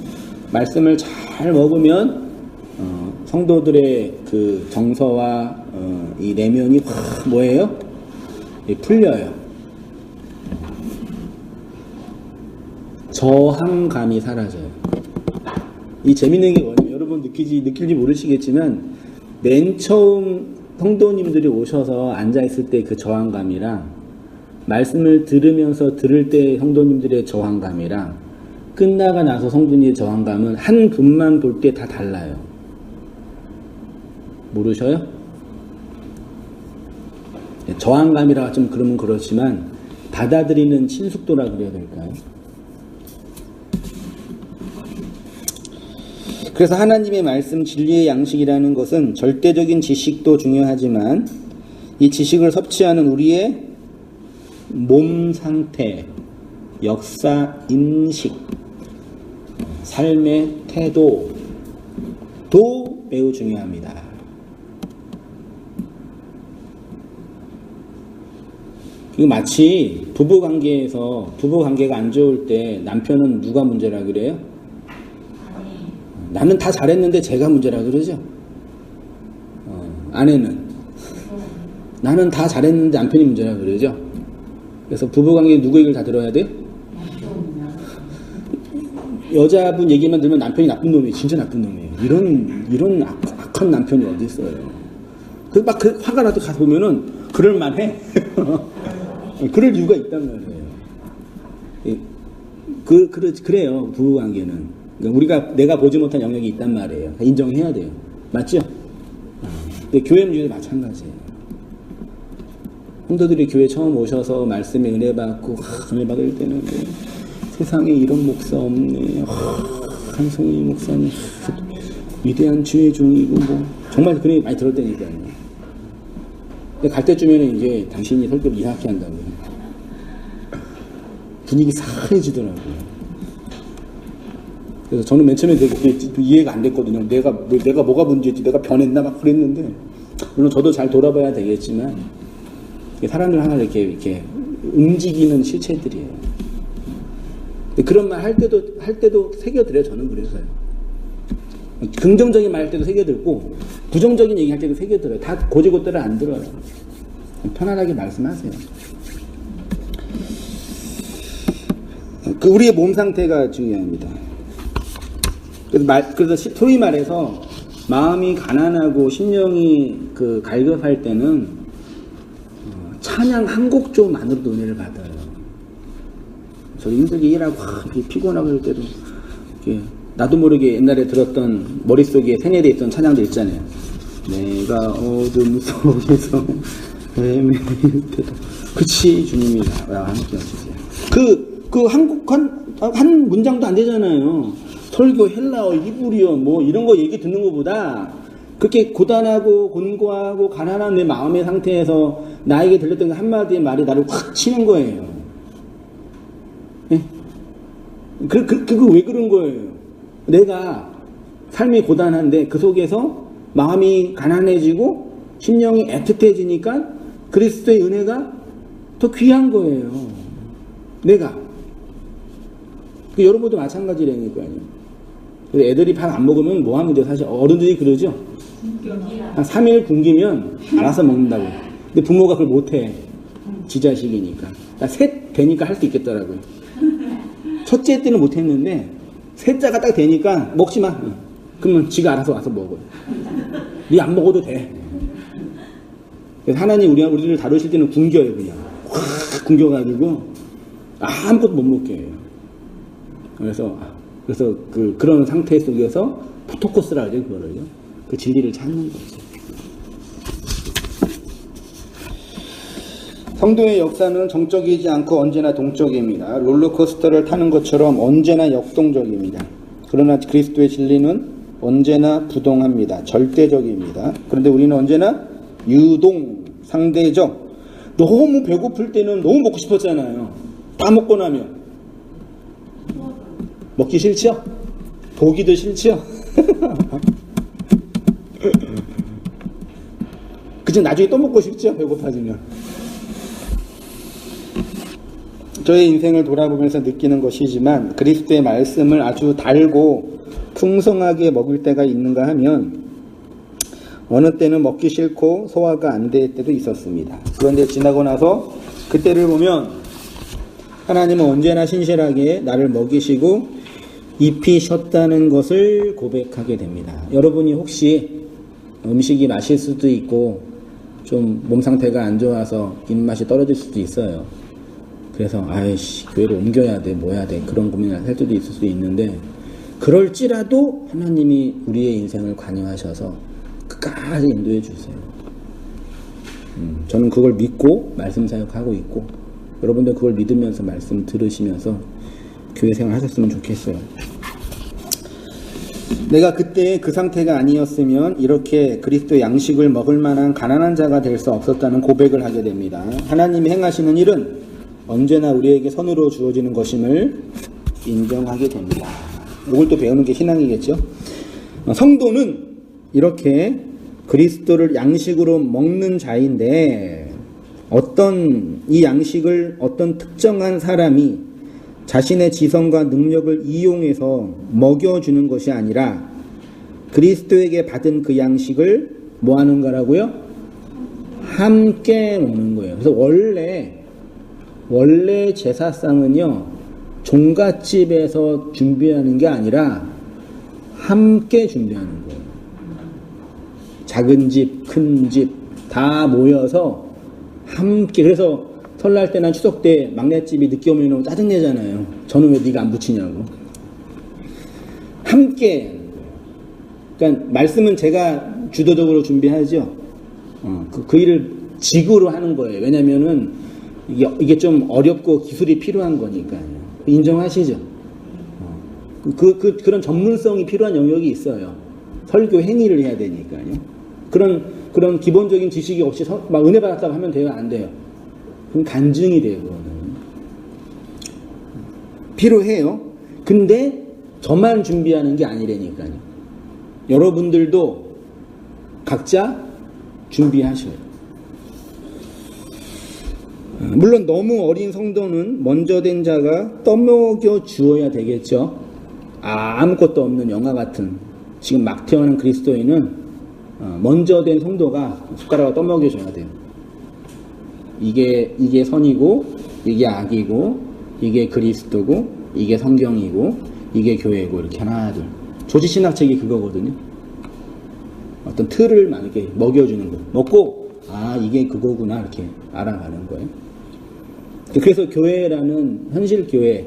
[SPEAKER 1] 말씀을 잘 먹으면 성도들의 그 정서와 이 내면이 뭐예요? 풀려요. 저항감이 사라져요. 이 재밌는 게 뭐냐면 여러분 느낄지 모르시겠지만 맨 처음 성도님들이 오셔서 앉아있을 때 그 저항감이랑 말씀을 들으면서 들을 때 성도님들의 저항감이랑 끝나가 나서 성도님의 저항감은 한 분만 볼 때 다 달라요. 모르셔요? 저항감이라 좀 그러면 그렇지만 받아들이는 친숙도라 그래야 될까요? 그래서 하나님의 말씀 진리의 양식이라는 것은 절대적인 지식도 중요하지만 이 지식을 섭취하는 우리의 몸 상태, 역사, 인식, 삶의 태도도 매우 중요합니다. 이거 마치 부부관계가 안 좋을 때 남편은 누가 문제라 그래요? 나는 다 잘했는데 제가 문제라 그러죠. 아내는 나는 다 잘했는데 남편이 문제라 그러죠. 그래서 부부관계 누구 얘기를 다 들어야 돼요? 여자분 얘기만 들으면 남편이 나쁜 놈이에요. 진짜 나쁜 놈이에요. 이런 악한 남편이 어디 있어요. 그 화가 나도 가서 보면은 그럴만해. 그럴 이유가 있단 말이에요. 그래요. 부부관계는. 그러니까 내가 보지 못한 영역이 있단 말이에요. 인정해야 돼요. 맞죠? 근데 교회 문제도 마찬가지예요. 성도들이 교회 처음 오셔서 말씀에 은혜 받고 은혜 받을 때는 세상에 이런 목사 없네. 한송이 목사님 위대한 주의 종이고 정말 그런 얘기 많이 들었다니까요. 근데 갈 때쯤에는 이제 당신이 설교를 이상하게 한다고요. 분위기 싸해지더라고요. 그래서 저는 맨 처음에 되게 이해가 안 됐거든요. 내가 뭐가 문제지? 내가 변했나? 막 그랬는데, 물론 저도 잘 돌아봐야 되겠지만, 사람들 하나 이렇게 움직이는 실체들이에요. 그런 말 할 때도 새겨드려요. 저는 그래서요. 긍정적인 말 할 때도 새겨들고, 부정적인 얘기 할 때도 새겨들어요. 다 고지고대로 안 들어요. 편안하게 말씀하세요. 우리의 몸 상태가 중요합니다. 그래서 소위 말해서 마음이 가난하고 심령이 갈급할 때는 찬양 한 곡조만으로도 은혜를 받아요. 저 힘들게 일하고 피곤하고 할 때도 나도 모르게 옛날에 들었던 머릿속에 세뇌되어 있던 찬양들 있잖아요. 내가 어둠 속에서 헤맬 때도 그치 주님이 나와 함께 하시세요. 한 문장도 안 되잖아요. 설교, 헬라어, 히브리어 뭐 이런 거 얘기 듣는 것보다 그렇게 고단하고 곤고하고 가난한 내 마음의 상태에서 나에게 들렸던 그 한마디의 말이 나를 확 치는 거예요. 네? 그거 왜 그런 거예요? 내가 삶이 고단한데 그 속에서 마음이 가난해지고 심령이 애틋해지니까 그리스도의 은혜가 더 귀한 거예요. 내가. 여러분도 마찬가지라니까요. 애들이 밥 안 먹으면 뭐 하면 돼요? 사실 어른들이 그러죠? 한 3일 굶기면 알아서 먹는다고. 근데 부모가 그걸 못해. 지 자식이니까. 셋 되니까 할 수 있겠더라고요. 첫째 때는 못했는데 셋째가 딱 되니까 먹지 마. 그러면 지가 알아서 와서 먹어요. 니 안 먹어도 돼. 그래서 하나님 우리를 다루실 때는 굶겨요. 그냥 확 굶겨가지고 아무것도 못 먹게 해요. 그래서 그런 상태 속에서 포토코스라 하죠, 그거를요. 그 진리를 찾는 거죠. 성도의 역사는 정적이지 않고 언제나 동적입니다. 롤러코스터를 타는 것처럼 언제나 역동적입니다. 그러나 그리스도의 진리는 언제나 부동합니다. 절대적입니다. 그런데 우리는 언제나 유동, 상대적. 너무 배고플 때는 너무 먹고 싶었잖아요. 다 먹고 나면 먹기 싫죠? 보기도 싫죠? 그죠? 나중에 또 먹고 싶죠? 배고파지면. 저의 인생을 돌아보면서 느끼는 것이지만 그리스도의 말씀을 아주 달고 풍성하게 먹을 때가 있는가 하면 어느 때는 먹기 싫고 소화가 안 될 때도 있었습니다. 그런데 지나고 나서 그때를 보면 하나님은 언제나 신실하게 나를 먹이시고 입히셨다는 것을 고백하게 됩니다. 여러분이 혹시 음식이 맛일 수도 있고 좀 몸 상태가 안 좋아서 입맛이 떨어질 수도 있어요. 그래서 아이씨 교회를 옮겨야 돼 뭐 해야 돼 그런 고민을 할 수도 있을 수도 있는데 그럴지라도 하나님이 우리의 인생을 관여하셔서 끝까지 인도해 주세요. 저는 그걸 믿고 말씀 사역하고 있고 여러분들 그걸 믿으면서 말씀 들으시면서 교회 생활 하셨으면 좋겠어요. 내가 그때 그 상태가 아니었으면 이렇게 그리스도의 양식을 먹을 만한 가난한 자가 될 수 없었다는 고백을 하게 됩니다. 하나님이 행하시는 일은 언제나 우리에게 선으로 주어지는 것임을 인정하게 됩니다. 이걸 또 배우는 게 신앙이겠죠. 성도는 이렇게 그리스도를 양식으로 먹는 자인데 이 양식을 어떤 특정한 사람이 자신의 지성과 능력을 이용해서 먹여주는 것이 아니라 그리스도에게 받은 그 양식을 뭐 하는 거라고요? 함께 먹는 거예요. 그래서 원래 제사상은요 종갓집에서 준비하는 게 아니라 함께 준비하는 거예요. 작은 집, 큰 집 다 모여서 함께. 그래서 설날 때나 추석 때 막내집이 늦게 오면 짜증내잖아요. 저는 왜 네가 안 붙이냐고. 함께. 그러니까 말씀은 제가 주도적으로 준비하죠. 그 일을 직으로 하는 거예요. 왜냐면은 이게 좀 어렵고 기술이 필요한 거니까요. 인정하시죠? 그런 전문성이 필요한 영역이 있어요. 설교 행위를 해야 되니까요. 그런 기본적인 지식이 없이 막 은혜 받았다고 하면 돼요? 안 돼요? 그럼 간증이 돼요, 그거는. 필요해요. 근데 저만 준비하는 게 아니라니까요. 여러분들도 각자 준비하셔요. 물론 너무 어린 성도는 먼저 된 자가 떠먹여 주어야 되겠죠. 아무것도 없는 영화 같은 지금 막 태어난 그리스도인은 먼저 된 성도가 숟가락을 떠먹여 줘야 돼요. 이게 선이고 이게 악이고 이게 그리스도고 이게 성경이고 이게 교회고 이렇게 하나 둘. 조지신학책이 그거거든요. 어떤 틀을 막 이렇게 먹여주는 거. 먹고 이게 그거구나 이렇게 알아가는 거예요. 그래서 교회라는 현실 교회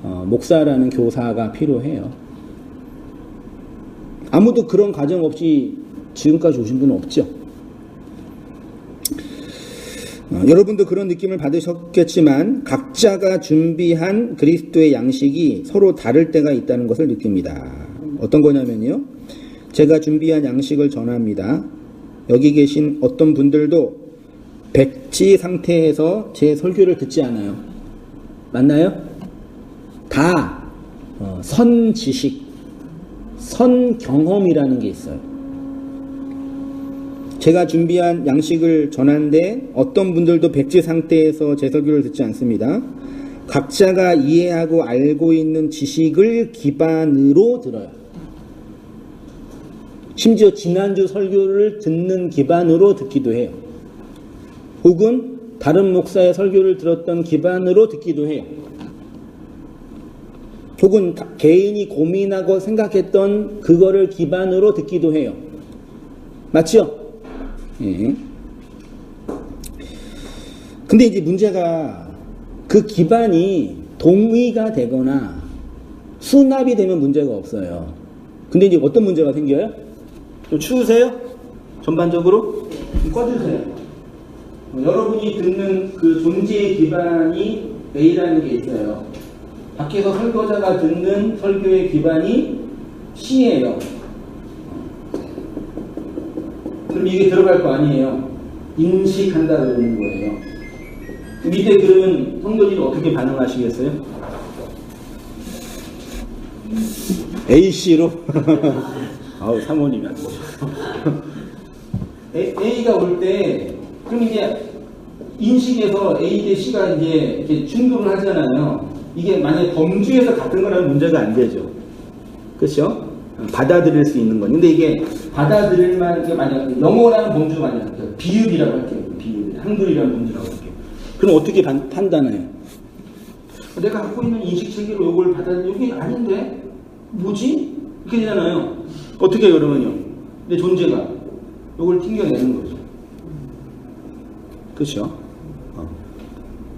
[SPEAKER 1] 목사라는 교사가 필요해요. 아무도 그런 과정 없이 지금까지 오신 분은 없죠. 여러분도 그런 느낌을 받으셨겠지만 각자가 준비한 그리스도의 양식이 서로 다를 때가 있다는 것을 느낍니다. 어떤 거냐면요. 제가 준비한 양식을 전합니다. 여기 계신 어떤 분들도 백지 상태에서 제 설교를 듣지 않아요. 맞나요? 다 선지식, 선경험이라는 게 있어요. 제가 준비한 양식을 전하는데 어떤 분들도 백지 상태에서 제 설교를 듣지 않습니다. 각자가 이해하고 알고 있는 지식을 기반으로 들어요. 심지어 지난주 설교를 듣는 기반으로 듣기도 해요. 혹은 다른 목사의 설교를 들었던 기반으로 듣기도 해요. 혹은 개인이 고민하고 생각했던 그거를 기반으로 듣기도 해요. 맞죠? 예. 근데 이제 문제가 그 기반이 동의가 되거나 수납이 되면 문제가 없어요. 근데 이제 어떤 문제가 생겨요? 좀 추우세요? 전반적으로? 꺼주세요. 여러분이 듣는 그 존재의 기반이 A라는 게 있어요. 밖에서 설교자가 듣는 설교의 기반이 C예요. 그럼 이게 들어갈 거 아니에요. 인식한다 그러는 거예요. 이때 그러면 성도들이 어떻게 반응하시겠어요? A씨로? 아우, 사모님이 안 보셔. A가 올 때, 그럼 이제 인식에서 A 대 C가 이제 이렇게 충돌을 하잖아요. 이게 만약에 범주에서 같은 거라면 문제가 안 되죠. 그렇죠? 받아들일 수 있는 건. 근데 이게 받아들일 만한, 만약 영어라는 범주 만약 비율이라고 할게요. 비율. 한글이라는 범주라고 할게요. 그럼 어떻게 판단해요? 내가 갖고 있는 인식 체계로 이걸 받아들이는 게 아닌데? 뭐지? 이렇게 되잖아요. 어떻게 해요, 그러면요? 내 존재가 이걸 튕겨내는 거죠. 그렇죠?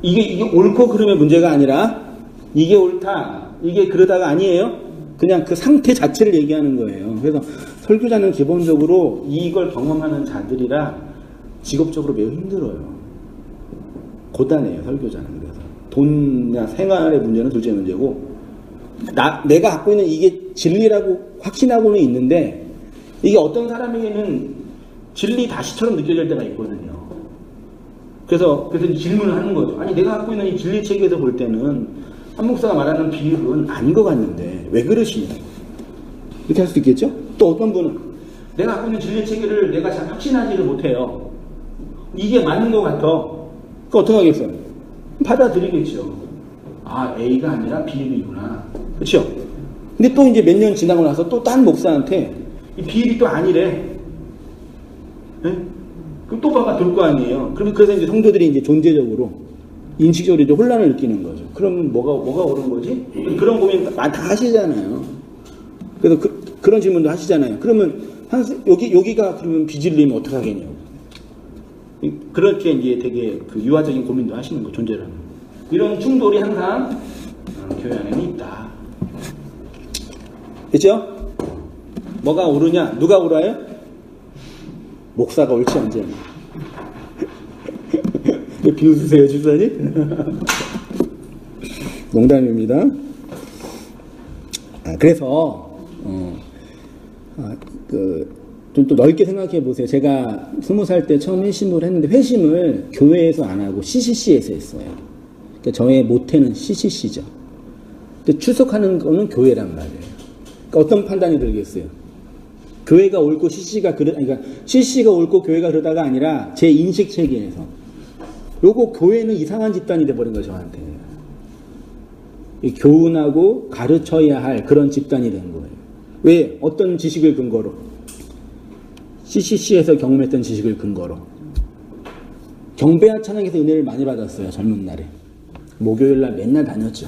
[SPEAKER 1] 이게 옳고 그름의 문제가 아니라 이게 옳다, 이게 그러다가 아니에요. 그냥 그 상태 자체를 얘기하는 거예요. 그래서 설교자는 기본적으로 이걸 경험하는 자들이라 직업적으로 매우 힘들어요. 고단해요, 설교자는. 그래서 돈이나 생활의 문제는 둘째 문제고, 내가 갖고 있는 이게 진리라고 확신하고는 있는데, 이게 어떤 사람에게는 진리 다시처럼 느껴질 때가 있거든요. 그래서 질문을 하는 거죠. 아니, 내가 갖고 있는 이 진리 체계에서 볼 때는 한 목사가 말하는 비율은 아닌 것 같는데 왜 그러시냐, 이렇게 할 수도 있겠죠. 또 어떤 분은 내가 갖고 있는 진리 체계를 내가 잘 확신하지를 못해요. 이게 맞는 것 같아. 그럼 어떻게 하겠어요? 받아들이겠죠. 아, A가 아니라 B이구나. 그렇죠? 근데 또 이제 몇 년 지나고 나서 또 딴 목사한테 이 B이 또 아니래. 네? 그럼 또 봐가 들 거 아니에요. 그래서 이제 성도들이 이제 존재적으로, 인식적으로 이제 혼란을 느끼는 거죠. 그럼 뭐가 옳은 거지? 그런 고민 다 하시잖아요. 그래서 그런 질문도 하시잖아요. 그러면 여기가 그러면 비질리면 어떡하겠냐고. 그렇게 이제 되게 그 유화적인 고민도 하시는 거, 존재라는. 이런 충돌이 항상 교회 안에는 있다. 됐죠? 뭐가 옳으냐? 누가 옳아요? 목사가 옳지 않죠. 왜 비웃으세요, 집사님? 농담입니다. 그래서 좀 또 넓게 생각해 보세요. 제가 20살 때 처음 회심을 했는데, 회심을 교회에서 안 하고 CCC에서 했어요. 그러니까 저의 모태는 CCC죠. 근데 출석하는 거는 교회란 말이에요. 그러니까 어떤 판단이 들겠어요? 교회가 옳고 그러니까 CCC가 옳고 교회가 그러다가 아니라 제 인식 체계에서 요거 교회는 이상한 집단이 돼버린 거예요, 저한테. 교훈하고 가르쳐야 할 그런 집단이 된 거예요. 왜? 어떤 지식을 근거로? CCC에서 경험했던 지식을 근거로. 경배와 찬양에서 은혜를 많이 받았어요, 젊은 날에. 목요일날 맨날 다녔죠.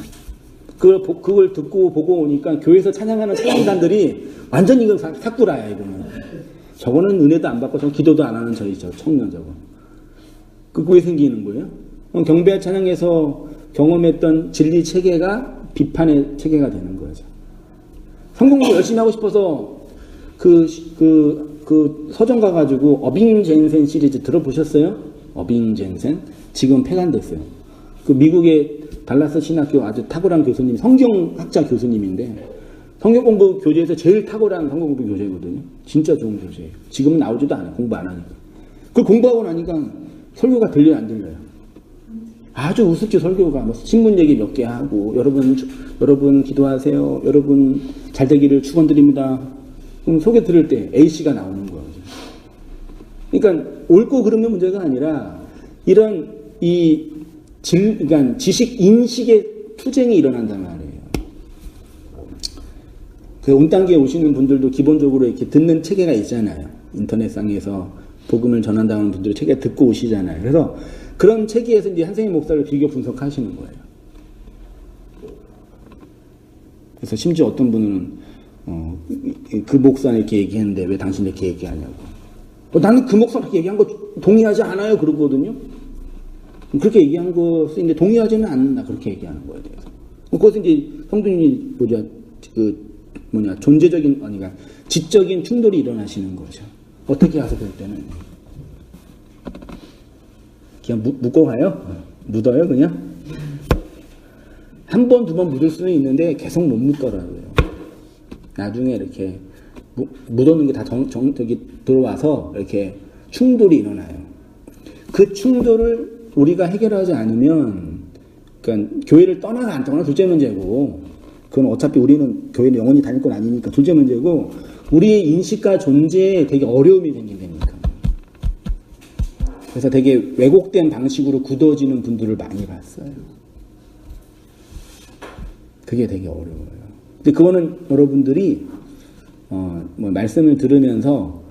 [SPEAKER 1] 그걸 듣고 보고 오니까 교회에서 찬양하는 찬양단들이 완전 이건 사꾸라야, 이거는. 저거는 은혜도 안 받고, 저건 기도도 안 하는 저 청년 저거. 그거 왜 생기는 거예요? 경배와 찬양에서 경험했던 진리 체계가 비판의 체계가 되는 거죠. 성경 공부 열심히 하고 싶어서 그 서점 가가지고 어빙젠센 시리즈 들어보셨어요? 어빙젠센? 지금 폐간됐어요. 그 미국의 달라스 신학교 아주 탁월한 교수님, 성경학자 교수님인데, 성경 공부 교재에서 제일 탁월한 성경 공부 교재거든요. 진짜 좋은 교재예요. 지금은 나오지도 않아요. 공부 안 하니까. 그걸 공부하고 나니까 설교가 들려요, 안 들려요? 아주 우습게 설교가 뭐 신문 얘기 몇 개 하고, 여러분 기도하세요. 여러분 잘 되기를 축원드립니다. 그럼 소개 들을 때 A씨가 나오는 거예요. 그러니까 옳고 그름의 문제가 아니라 이런 그러니까 지식 인식의 투쟁이 일어난단 말이에요. 그 온 단계에 오시는 분들도 기본적으로 이렇게 듣는 체계가 있잖아요. 인터넷상에서 복음을 전한다는 분들이 체계 듣고 오시잖아요. 그래서 그런 체계에서 이제 한생의 목사를 비교 분석하시는 거예요. 그래서 심지어 어떤 분은 그 목사는 이렇게 얘기했는데 왜 당신 이렇게 얘기하냐고. 나는 그 목사 그렇게 얘기한 거 동의하지 않아요, 그러거든요. 그렇게 얘기한 것인데 동의하지는 않는다, 그렇게 얘기하는 거에 대해서. 그것은 이제 성도님이 존재적인, 아니가 지적인 충돌이 일어나시는 거죠. 어떻게 하서 그럴 때는 그냥 묶고 가요? 묻어요, 그냥? 한 번, 두 번 묻을 수는 있는데 계속 못 묻더라고요. 나중에 이렇게 묻어놓는 게 다 들어와서 이렇게 충돌이 일어나요. 그 충돌을 우리가 해결하지 않으면, 그러니까 교회를 떠나가 안 떠나 둘째 문제고, 그건 어차피 우리는 교회는 영원히 다닐 건 아니니까 둘째 문제고, 우리의 인식과 존재에 되게 어려움이 생긴다니까. 그래서 되게 왜곡된 방식으로 굳어지는 분들을 많이 봤어요. 그게 되게 어려워요. 근데 그거는 여러분들이 뭐 말씀을 들으면서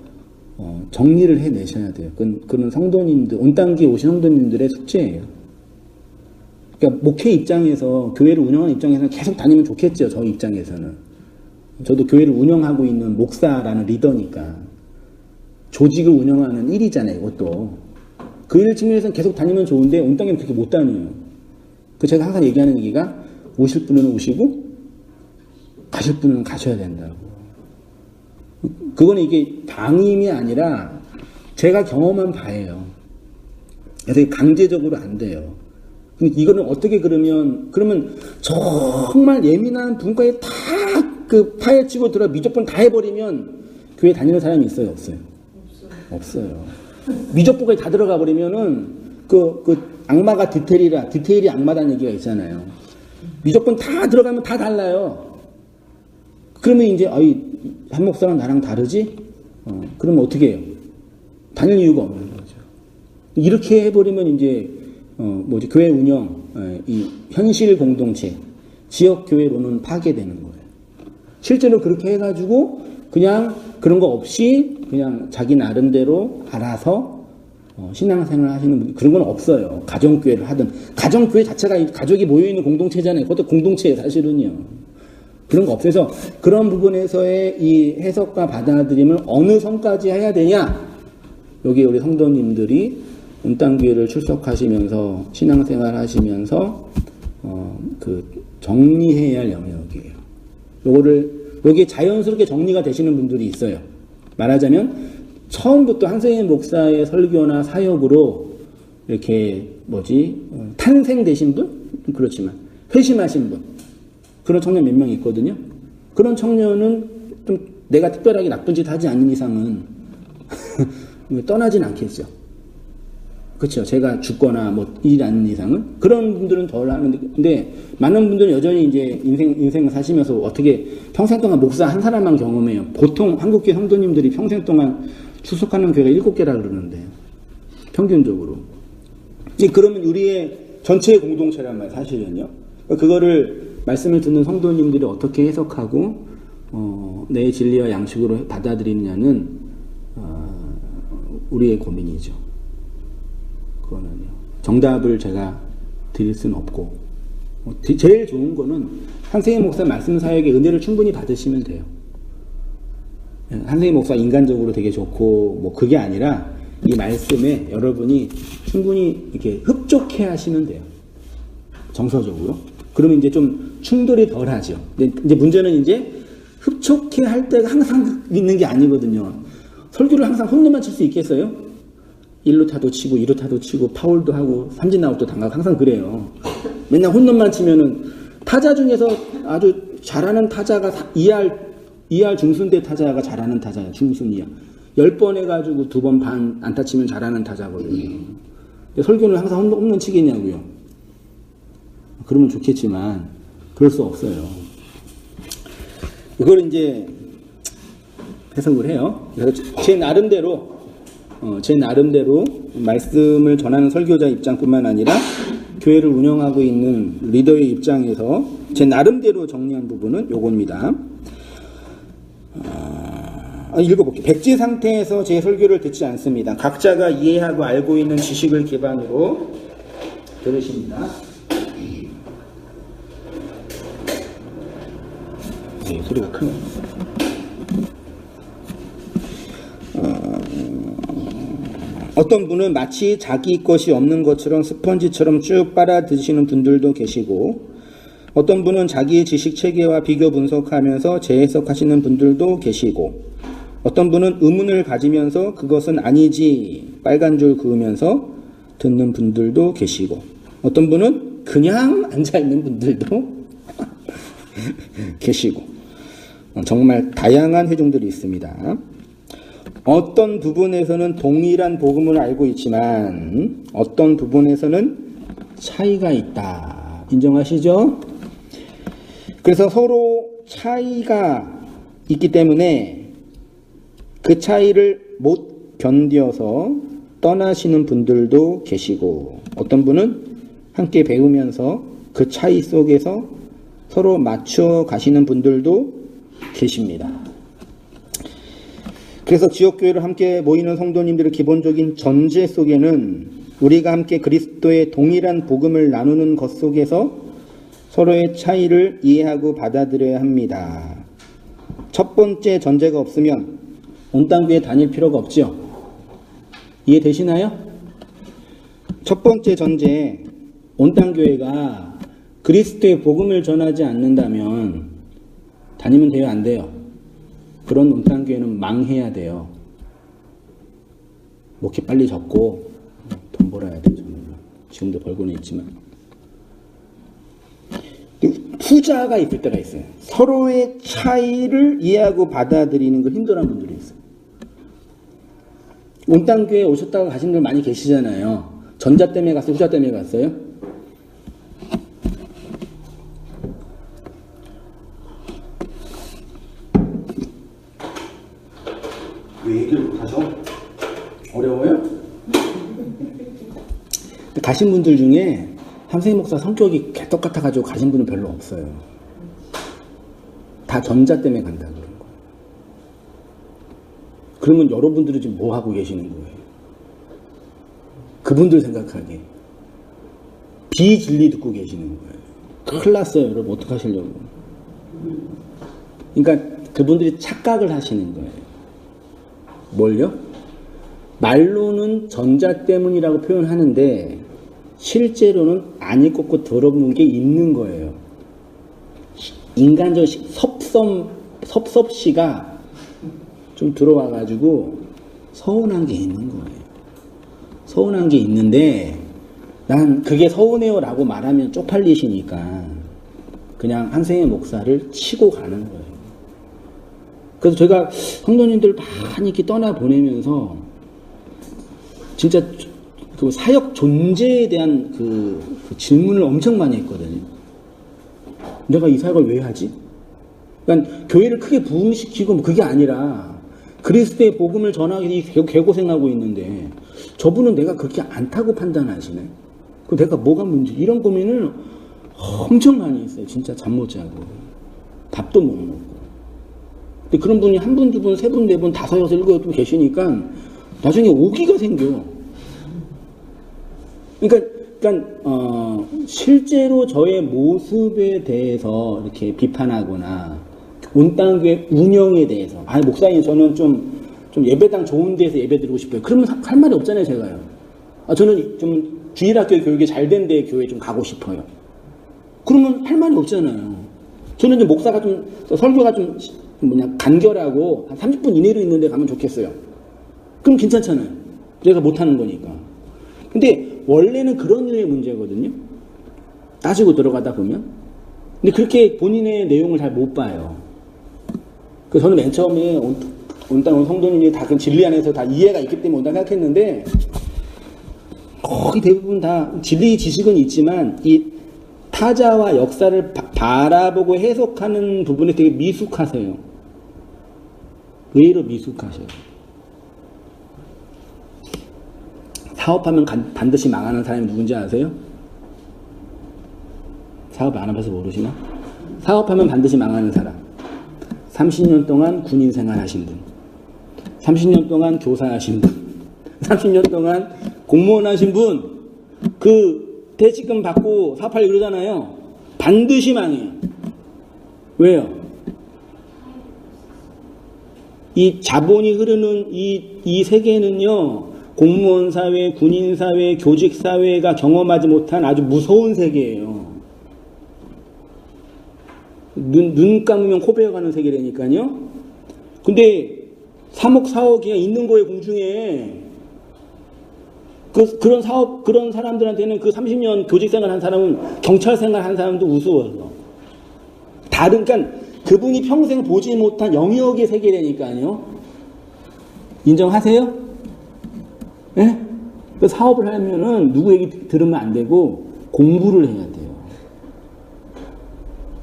[SPEAKER 1] 정리를 해내셔야 돼요. 그건 성도님들, 온 땅기에 오신 성도님들의 숙제예요. 그러니까 목회 입장에서, 교회를 운영하는 입장에서는 계속 다니면 좋겠죠. 저 입장에서는. 저도 교회를 운영하고 있는 목사라는 리더니까. 조직을 운영하는 일이잖아요, 이것도. 그 일 측면에서는 계속 다니면 좋은데 온 땅에는 그렇게 못 다녀요. 그 제가 항상 얘기하는 얘기가, 오실 분은 오시고 가실 분은 가셔야 된다고. 그거는 이게 방임이 아니라 제가 경험한 바예요. 그래서 강제적으로 안 돼요. 이거는 어떻게 그러면 정말 예민한 분과에 다 그 파헤치고 들어 미적분 다 해버리면 교회 다니는 사람이 있어요, 없어요? 없어요. 미적분까지 다 들어가 버리면은 그 악마가 디테일이 악마다는 얘기가 있잖아요. 미적분 다 들어가면 다 달라요. 그러면 이제 한 목사랑 나랑 다르지? 그러면 어떻게 해요? 다닐 이유가 없는 거죠. 이렇게 해버리면 이제 교회 운영, 이 현실 공동체, 지역 교회로는 파괴되는 거예요. 실제로 그렇게 해가지고 그냥 그런 거 없이 그냥 자기 나름대로 알아서 신앙생활 하시는 분, 그런 건 없어요. 가정교회를 하든. 가정교회 자체가 가족이 모여있는 공동체잖아요. 그것도 공동체예요, 사실은요. 그런 거 없어서 그런 부분에서의 이 해석과 받아들임을 어느 선까지 해야 되냐? 여기 우리 성도님들이 온땅교회를 출석하시면서 신앙생활 하시면서 정리해야 할 영역이에요. 여기에 자연스럽게 정리가 되시는 분들이 있어요. 말하자면 처음부터 한세인 목사의 설교나 사역으로 이렇게 탄생되신 분? 그렇지만 회심하신 분, 그런 청년 몇 명 있거든요. 그런 청년은 좀 내가 특별하게 나쁜 짓 하지 않는 이상은 떠나진 않겠죠. 그렇죠. 제가 죽거나 일이 않는 이상은. 그런 분들은 덜 하는데, 근데 많은 분들은 여전히 이제 인생을 사시면서 어떻게 평생 동안 목사 한 사람만 경험해요. 보통 한국교회 성도님들이 평생 동안 출석하는 교회가 7개라 그러는데, 평균적으로. 그러면 우리의 전체의 공동체란 말이에요, 사실은요. 그거를 말씀을 듣는 성도님들이 어떻게 해석하고, 내 진리와 양식으로 받아들이느냐는, 우리의 고민이죠. 그거는요. 정답을 제가 드릴 수는 없고, 제일 좋은 거는 한세희 목사 말씀 사역의 은혜를 충분히 받으시면 돼요. 한세희 목사 인간적으로 되게 좋고, 그게 아니라 이 말씀에 여러분이 충분히 이렇게 흡족해 하시면 돼요. 정서적으로. 그러면 이제 좀 충돌이 덜 하죠. 근데 이제 문제는 이제 흡족해 할 때가 항상 있는 게 아니거든요. 설교를 항상 홈런만 칠 수 있겠어요? 1루타도 치고 2루타도 치고 파울도 하고 삼진아웃도 당하고 항상 그래요. 맨날 홈런만 치면은 타자 중에서 아주 잘하는 타자가 2할 중순대 타자가 잘하는 타자예요. 중순 2할. 10번 해가지고 2번 반 안타 치면 잘하는 타자거든요. 설교는 항상 홈런 치겠냐고요. 그러면 좋겠지만 그럴 수 없어요. 이걸 이제 해석을 해요. 그래서 제 나름대로 말씀을 전하는 설교자 입장뿐만 아니라 교회를 운영하고 있는 리더의 입장에서 제 나름대로 정리한 부분은 요겁니다. 읽어볼게요. 백지 상태에서 제 설교를 듣지 않습니다. 각자가 이해하고 알고 있는 지식을 기반으로 들으십니다. 네, 소리가 크네요. 어떤 분은 마치 자기 것이 없는 것처럼 스펀지처럼 쭉 빨아드시는 분들도 계시고, 어떤 분은 자기의 지식 체계와 비교 분석하면서 재해석하시는 분들도 계시고, 어떤 분은 의문을 가지면서 그것은 아니지 빨간 줄 그으면서 듣는 분들도 계시고, 어떤 분은 그냥 앉아있는 분들도 계시고, 정말 다양한 회중들이 있습니다. 어떤 부분에서는 동일한 복음을 알고 있지만 어떤 부분에서는 차이가 있다. 인정하시죠? 그래서 서로 차이가 있기 때문에 그 차이를 못 견뎌서 떠나시는 분들도 계시고, 어떤 분은 함께 배우면서 그 차이 속에서 서로 맞춰 가시는 분들도 계십니다. 그래서 지역교회를 함께 모이는 성도님들의 기본적인 전제 속에는 우리가 함께 그리스도의 동일한 복음을 나누는 것 속에서 서로의 차이를 이해하고 받아들여야 합니다. 첫 번째 전제가 없으면 온땅교회 다닐 필요가 없죠. 이해되시나요? 첫 번째 전제, 온땅교회가 그리스도의 복음을 전하지 않는다면 다니면 돼요, 안 돼요? 그런 온땅교회는 망해야 돼요. 목회 빨리 접고 돈 벌어야 돼요. 저는 지금도 벌고는 있지만. 투자가 있을 때가 있어요. 서로의 차이를 이해하고 받아들이는 걸 힘들어하는 분들이 있어요. 온땅교회 오셨다가 가신 분들 많이 계시잖아요. 전자 때문에 갔어요? 후자 때문에 갔어요? 왜 얘기를 못하죠? 어려워요? 가신 분들 중에 함세희 목사 성격이 개떡 같아가지고 가신 분은 별로 없어요. 다 전자 때문에 간다 그런 거예요. 그러면 여러분들은 지금 뭐 하고 계시는 거예요? 그분들 생각하기에 비진리 듣고 계시는 거예요. 큰일 났어요, 여러분. 어떡하시려고. 그러니까 그분들이 착각을 하시는 거예요. 뭘요? 말로는 전자 때문이라고 표현하는데 실제로는 아니 꽂고 들어본 게 있는 거예요. 인간적 섭섭시가 좀 들어와가지고 서운한 게 있는 거예요. 서운한 게 있는데 난 그게 서운해요 라고 말하면 쪽팔리시니까 그냥 한생의 목사를 치고 가는 거예요. 그래서 제가 성도님들 많이 이렇게 떠나보내면서 진짜 그 사역 존재에 대한 그 질문을 엄청 많이 했거든요. 내가 이 사역을 왜 하지? 그러니까 교회를 크게 부흥시키고 뭐 그게 아니라 그리스도의 복음을 전하기 위해 개고생하고 있는데 저분은 내가 그렇게 않다고 판단하시네. 그 내가 뭐가 문제? 이런 고민을 엄청 많이 했어요. 진짜 잠 못 자고 밥도 못 먹고. 근데 그런 분이 한 분, 두 분, 세 분, 네 분, 다섯, 여섯, 일곱 분 계시니까 나중에 오기가 생겨. 그러니까 실제로 저의 모습에 대해서 이렇게 비판하거나 온땅교회 운영에 대해서 목사님 저는 좀 예배당 좋은 데서 예배 드리고 싶어요. 그러면 할 말이 없잖아요, 제가요. 저는 좀 주일학교 교육이 잘 된 데 교회 좀 가고 싶어요. 그러면 할 말이 없잖아요. 저는 좀 목사가 좀 설교가 좀 간결하고 한 30분 이내로 있는데 가면 좋겠어요. 그럼 괜찮잖아요. 내가 못하는 거니까. 근데 원래는 그런 류의 문제거든요. 따지고 들어가다 보면. 근데 그렇게 본인의 내용을 잘 못 봐요. 그래서 저는 맨 처음에 온땅 성도님이 다 그 진리 안에서 다 이해가 있기 때문에 온다 생각했는데 거의 대부분 다 진리 지식은 있지만 이 타자와 역사를 바라보고 해석하는 부분에 되게 미숙하세요. 의외로 미숙하셔요. 사업하면 반드시 망하는 사람이 누군지 아세요? 사업 안 해봐서 모르시나? 사업하면 반드시 망하는 사람. 30년 동안 군인 생활 하신 분, 30년 동안 교사 하신 분, 30년 동안 공무원 하신 분, 그 퇴직금 받고 사업하려고 그러잖아요. 반드시 망해요. 왜요? 이 자본이 흐르는 이 세계는요, 공무원 사회, 군인 사회, 교직 사회가 경험하지 못한 아주 무서운 세계예요. 눈 감으면 코 베어가는 세계라니까요. 근데 3억, 4억 그냥 있는 거예요, 공중에. 그런 사람들한테는 그 30년 교직 생활 한 사람은 경찰 생활 한 사람도 우스워서. 그러니까 그분이 평생 보지 못한 영역의 세계라니까요. 인정하세요? 예? 그 사업을 하려면은 누구 얘기 들으면 안 되고 공부를 해야 돼요.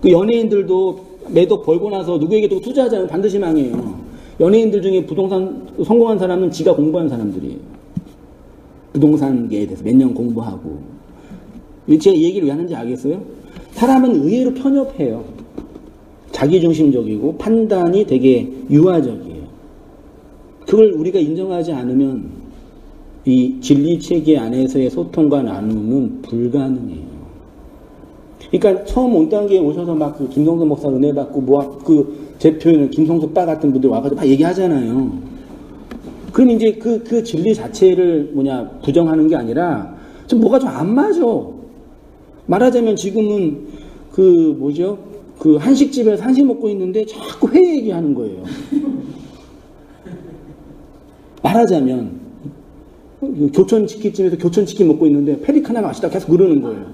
[SPEAKER 1] 그 연예인들도 매덕 벌고 나서 누구 얘기 듣고 투자하자면 반드시 망해요. 연예인들 중에 부동산 성공한 사람은 지가 공부한 사람들이에요. 부동산계에 대해서 몇 년 공부하고. 제가 이 얘기를 왜 하는지 알겠어요? 사람은 의외로 편협해요. 자기중심적이고 판단이 되게 유아적이에요. 그걸 우리가 인정하지 않으면 이 진리체계 안에서의 소통과 나눔은 불가능해요. 그러니까 처음 온단계에 오셔서 막 그 김성수 목사 은혜 받고 제 표현을 김성수 빠 같은 분들 와가지고 막 얘기하잖아요. 그럼 이제 그 진리 자체를 부정하는 게 아니라 좀 뭐가 좀 안 맞아. 말하자면 지금은 그 한식집에서 한식 먹고 있는데 자꾸 회 얘기하는 거예요. 말하자면 교촌치킨집에서 교촌치킨 먹고 있는데 페리카나 맛있다 계속 그러는 거예요.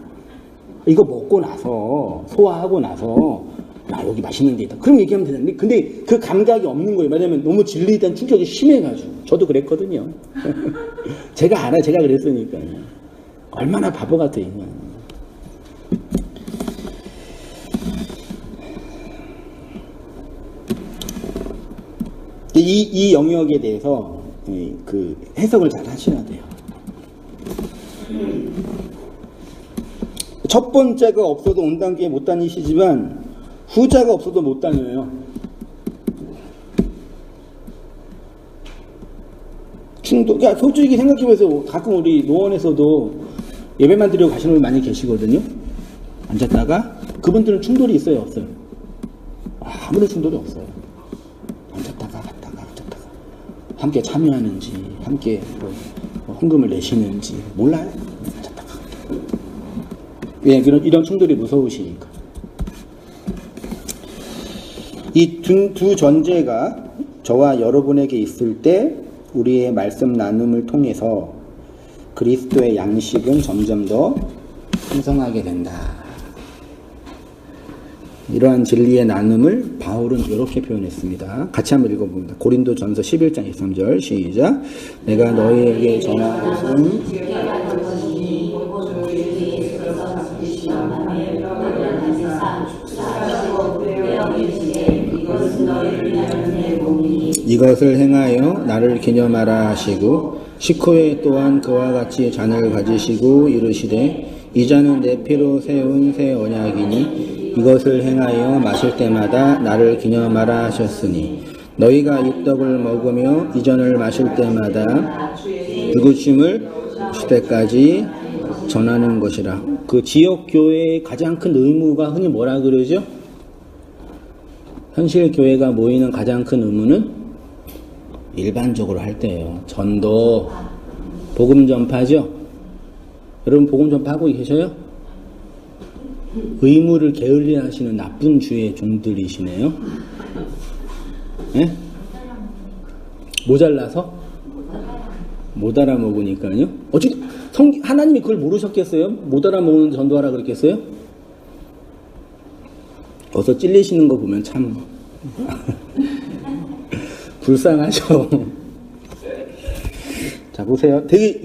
[SPEAKER 1] 이거 먹고 나서 소화하고 나서 야 여기 맛있는 데 있다. 그럼 얘기하면 되는데 근데 그 감각이 없는 거예요. 왜냐면 너무 진리에 대한 충격이 심해가지고. 저도 그랬거든요. 제가 알아요. 제가 그랬으니까요. 얼마나 바보 같아요. 이 영역에 대해서 그 해석을 잘 하셔야 돼요. 첫 번째가 없어도 온단계에 못 다니시지만 후자가 없어도 못 다녀요. 충돌. 야, 솔직히 생각해보세요. 가끔 우리 노원에서도 예배만 드리고 가시는 분이 많이 계시거든요. 앉았다가 그분들은 충돌이 있어요, 없어요? 아무런 충돌이 없어요. 앉았다가 갔다가 앉았다가 함께 참여하는지 함께 헌금을 내시는지 몰라요. 앉았다가. 왜 이런 충돌이 무서우시니까. 이 두 전제가 저와 여러분에게 있을 때 우리의 말씀 나눔을 통해서 그리스도의 양식은 점점 더 풍성하게 된다. 이러한 진리의 나눔을 바울은 이렇게 표현했습니다. 같이 한번 읽어봅니다. 고린도전서 11장 23절 시작. 내가 너희에게 전한 것은 이것을 행하여 나를 기념하라 하시고 식후에 또한 그와 같이 잔을 가지시고 이르시되 이 잔은 내 피로 세운 새 언약이니 이것을 행하여 마실 때마다 나를 기념하라 하셨으니 너희가 이 떡을 먹으며 이 잔을 마실 때마다 죽으심을 오실 때까지 전하는 것이라. 그 지역 교회의 가장 큰 의무가 흔히 뭐라 그러죠? 현실 교회가 모이는 가장 큰 의무는 일반적으로 할 때예요. 전도, 복음 전파죠. 여러분 복음 전파하고 계셔요? 의무를 게을리 하시는 나쁜 주의 종들이시네요. 네? 모자라서? 못 알아먹으니까요. 하나님이 그걸 모르셨겠어요? 못 알아먹는 전도하라 그랬겠어요? 어서 찔리시는 거 보면 참 불쌍하죠. 자, 보세요. 되게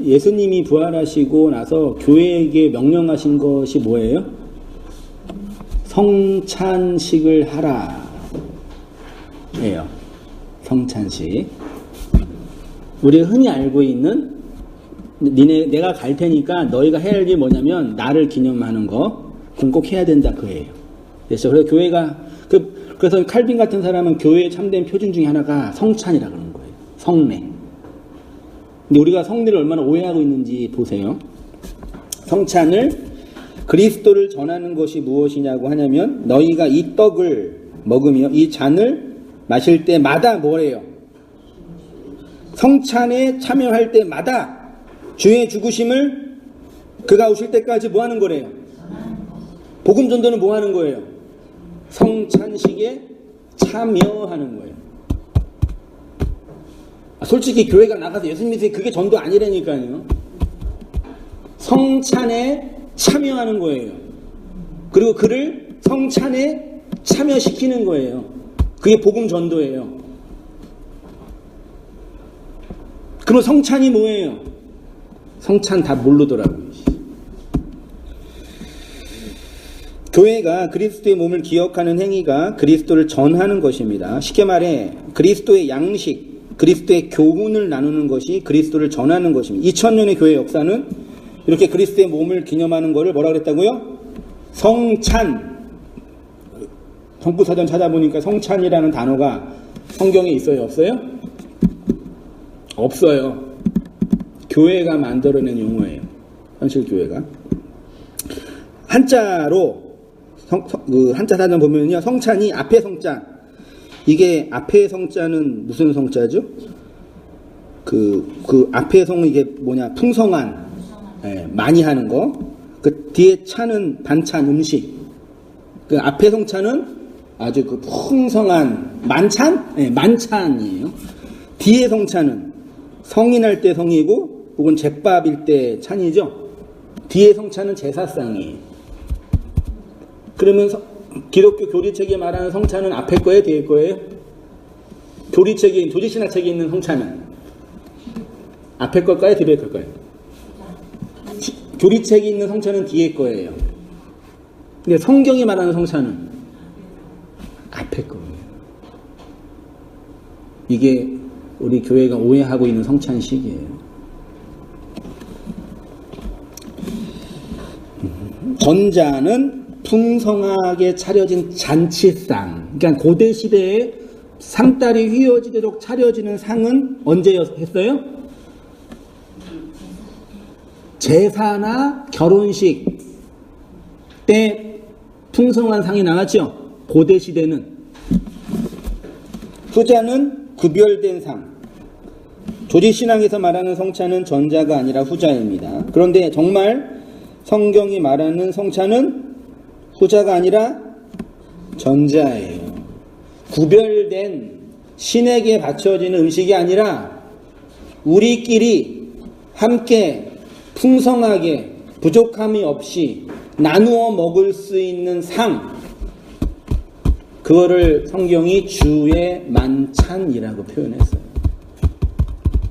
[SPEAKER 1] 예수님이 부활하시고 나서 교회에게 명령하신 것이 뭐예요? 성찬식을 하라. 예요. 성찬식. 우리가 흔히 알고 있는 내가 갈 테니까 너희가 해야 할 일이 뭐냐면 나를 기념하는 거 그건 꼭 해야 된다 그예요. 그래서 교회가 그래서 칼빈 같은 사람은 교회의 참된 표준 중에 하나가 성찬이라 그러는 거예요. 성례. 근데 우리가 성례를 얼마나 오해하고 있는지 보세요. 성찬을 그리스도를 전하는 것이 무엇이냐고 하냐면 너희가 이 떡을 먹으며 이 잔을 마실 때마다 뭐래요? 성찬에 참여할 때마다 주의 죽으심을 그가 오실 때까지 뭐 하는 거래요? 복음 전도는 뭐 하는 거예요? 성찬식에 참여하는 거예요. 솔직히 교회가 나가서 예수 믿으세요. 그게 전도 아니라니까요. 성찬에 참여하는 거예요. 그리고 그를 성찬에 참여시키는 거예요. 그게 복음 전도예요. 그럼 성찬이 뭐예요? 성찬 다 모르더라고요. 교회가 그리스도의 몸을 기억하는 행위가 그리스도를 전하는 것입니다. 쉽게 말해 그리스도의 양식, 그리스도의 교훈을 나누는 것이 그리스도를 전하는 것입니다. 2000년의 교회 역사는 이렇게 그리스도의 몸을 기념하는 것을 뭐라 그랬다고요? 성찬. 성부사전 찾아보니까 성찬이라는 단어가 성경에 있어요? 없어요? 없어요. 교회가 만들어낸 용어예요. 현실 교회가. 한자로 한자 사전 보면요, 성찬이 앞에 성자. 이게 앞에 성자는 무슨 성자죠? 그 앞에 성 이게 뭐냐? 풍성한, 많이 하는 거. 그 뒤에 차는 반찬 음식. 그 앞에 성차는 아주 그 풍성한 만찬? 만찬이에요. 뒤에 성차는 성인할 때 성이고, 혹은 제밥일 때 찬이죠. 뒤에 성차는 제사상이에요. 그러면 기독교 교리책에 말하는 성찬은 앞에 거예요, 뒤에 거예요? 교리책에, 조지신학책에 있는 성찬은 앞에 걸까요, 뒤에 걸까요? 교리책에 있는 성찬은 뒤에 거예요. 근데 성경이 말하는 성찬은 앞에 거예요. 이게 우리 교회가 오해하고 있는 성찬식이에요. 전자는 풍성하게 차려진 잔치상. 그러니까 고대 시대에 상다리 휘어지도록 차려지는 상은 언제 했어요? 제사나 결혼식 때 풍성한 상이 나왔죠. 고대 시대는. 후자는 구별된 상. 조지신앙에서 말하는 성찬은 전자가 아니라 후자입니다. 그런데 정말 성경이 말하는 성찬은 후자가 아니라 전자예요. 구별된 신에게 바쳐지는 음식이 아니라 우리끼리 함께 풍성하게 부족함이 없이 나누어 먹을 수 있는 상, 그거를 성경이 주의 만찬이라고 표현했어요.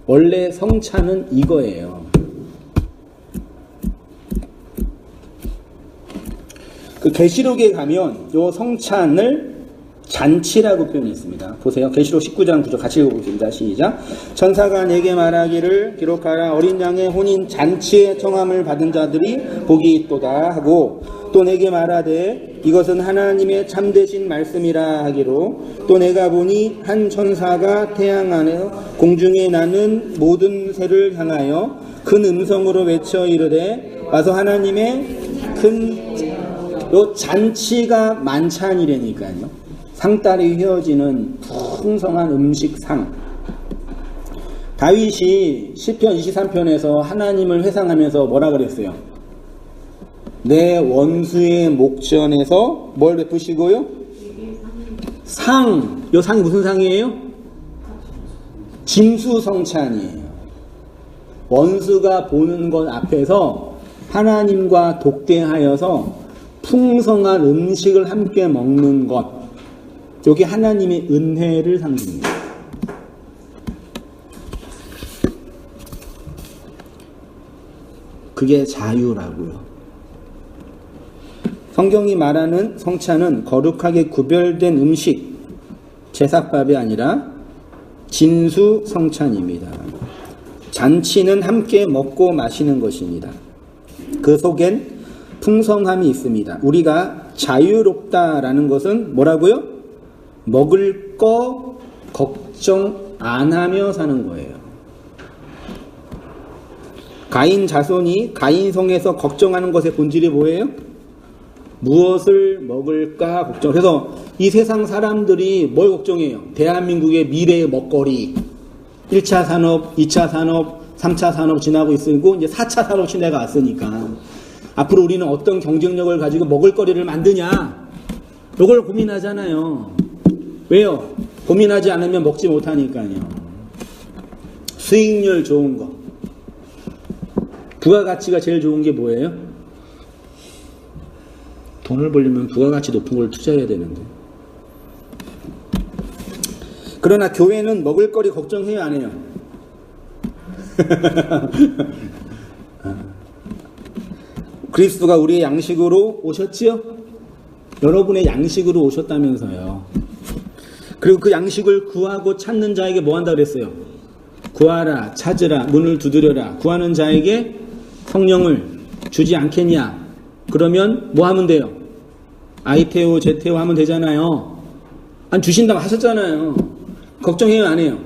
[SPEAKER 1] 원래 성찬은 이거예요. 그 계시록에 가면 요 성찬을 잔치라고 표현했습니다. 보세요. 계시록 19장 9절 같이 읽어보겠습니다. 시작. 천사가 내게 말하기를 기록하라. 어린 양의 혼인 잔치의 청함을 받은 자들이 복이 있도다 하고, 또 내게 말하되 이것은 하나님의 참되신 말씀이라 하기로, 또 내가 보니 한 천사가 태양 안에 공중에 나는 모든 새를 향하여 큰 음성으로 외쳐 이르되 와서 하나님의 요 잔치가 만찬이라니까요. 상다리 휘어지는 풍성한 음식상. 다윗이 시편 23편에서 하나님을 회상하면서 뭐라 그랬어요? 내 원수의 목전에서 뭘 베푸시고요? 상. 요 상이 무슨 상이에요? 진수성찬이에요. 원수가 보는 것 앞에서 하나님과 독대하여서 풍성한 음식을 함께 먹는 것. 여기 하나님의 은혜를 상징합니다. 그게 자유라고요. 성경이 말하는 성찬은 거룩하게 구별된 음식, 제사밥이 아니라 진수 성찬입니다. 잔치는 함께 먹고 마시는 것입니다. 그 속엔 풍성함이 있습니다. 우리가 자유롭다라는 것은 뭐라고요? 먹을 거 걱정 안 하며 사는 거예요. 가인 자손이 가인성에서 걱정하는 것의 본질이 뭐예요? 무엇을 먹을까 걱정. 그래서 이 세상 사람들이 뭘 걱정해요? 대한민국의 미래의 먹거리. 1차 산업, 2차 산업, 3차 산업 지나고 있고 이제 4차 산업 시대가 왔으니까 앞으로 우리는 어떤 경쟁력을 가지고 먹을거리를 만드냐, 이걸 고민하잖아요. 왜요? 고민하지 않으면 먹지 못하니까요. 수익률 좋은 거. 부가가치가 제일 좋은 게 뭐예요? 돈을 벌려면 부가가치 높은 걸 투자해야 되는데. 그러나 교회는 먹을거리 걱정해요, 안 해요? 그리스도가 우리의 양식으로 오셨지요? 여러분의 양식으로 오셨다면서요. 그리고 그 양식을 구하고 찾는 자에게 뭐 한다 그랬어요? 구하라, 찾으라, 문을 두드려라. 구하는 자에게 성령을 주지 않겠냐? 그러면 뭐 하면 돼요? 아이테오, 제테오 하면 되잖아요. 안 주신다고 하셨잖아요. 걱정해요, 안 해요?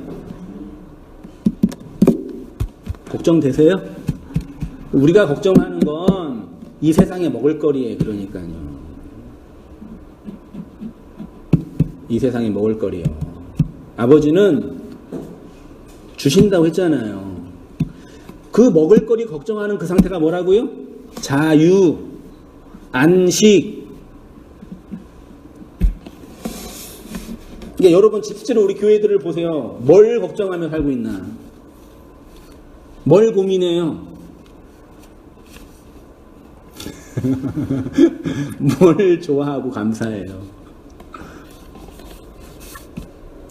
[SPEAKER 1] 걱정되세요? 우리가 걱정하는 건 이 세상의 먹을거리예요. 그러니까요. 이 세상의 먹을거리요. 아버지는 주신다고 했잖아요. 그 먹을거리 걱정하는 그 상태가 뭐라고요? 자유, 안식. 그러니까 여러분 실제로 우리 교회들을 보세요. 뭘 걱정하며 살고 있나? 뭘 고민해요? 뭘 좋아하고 감사해요?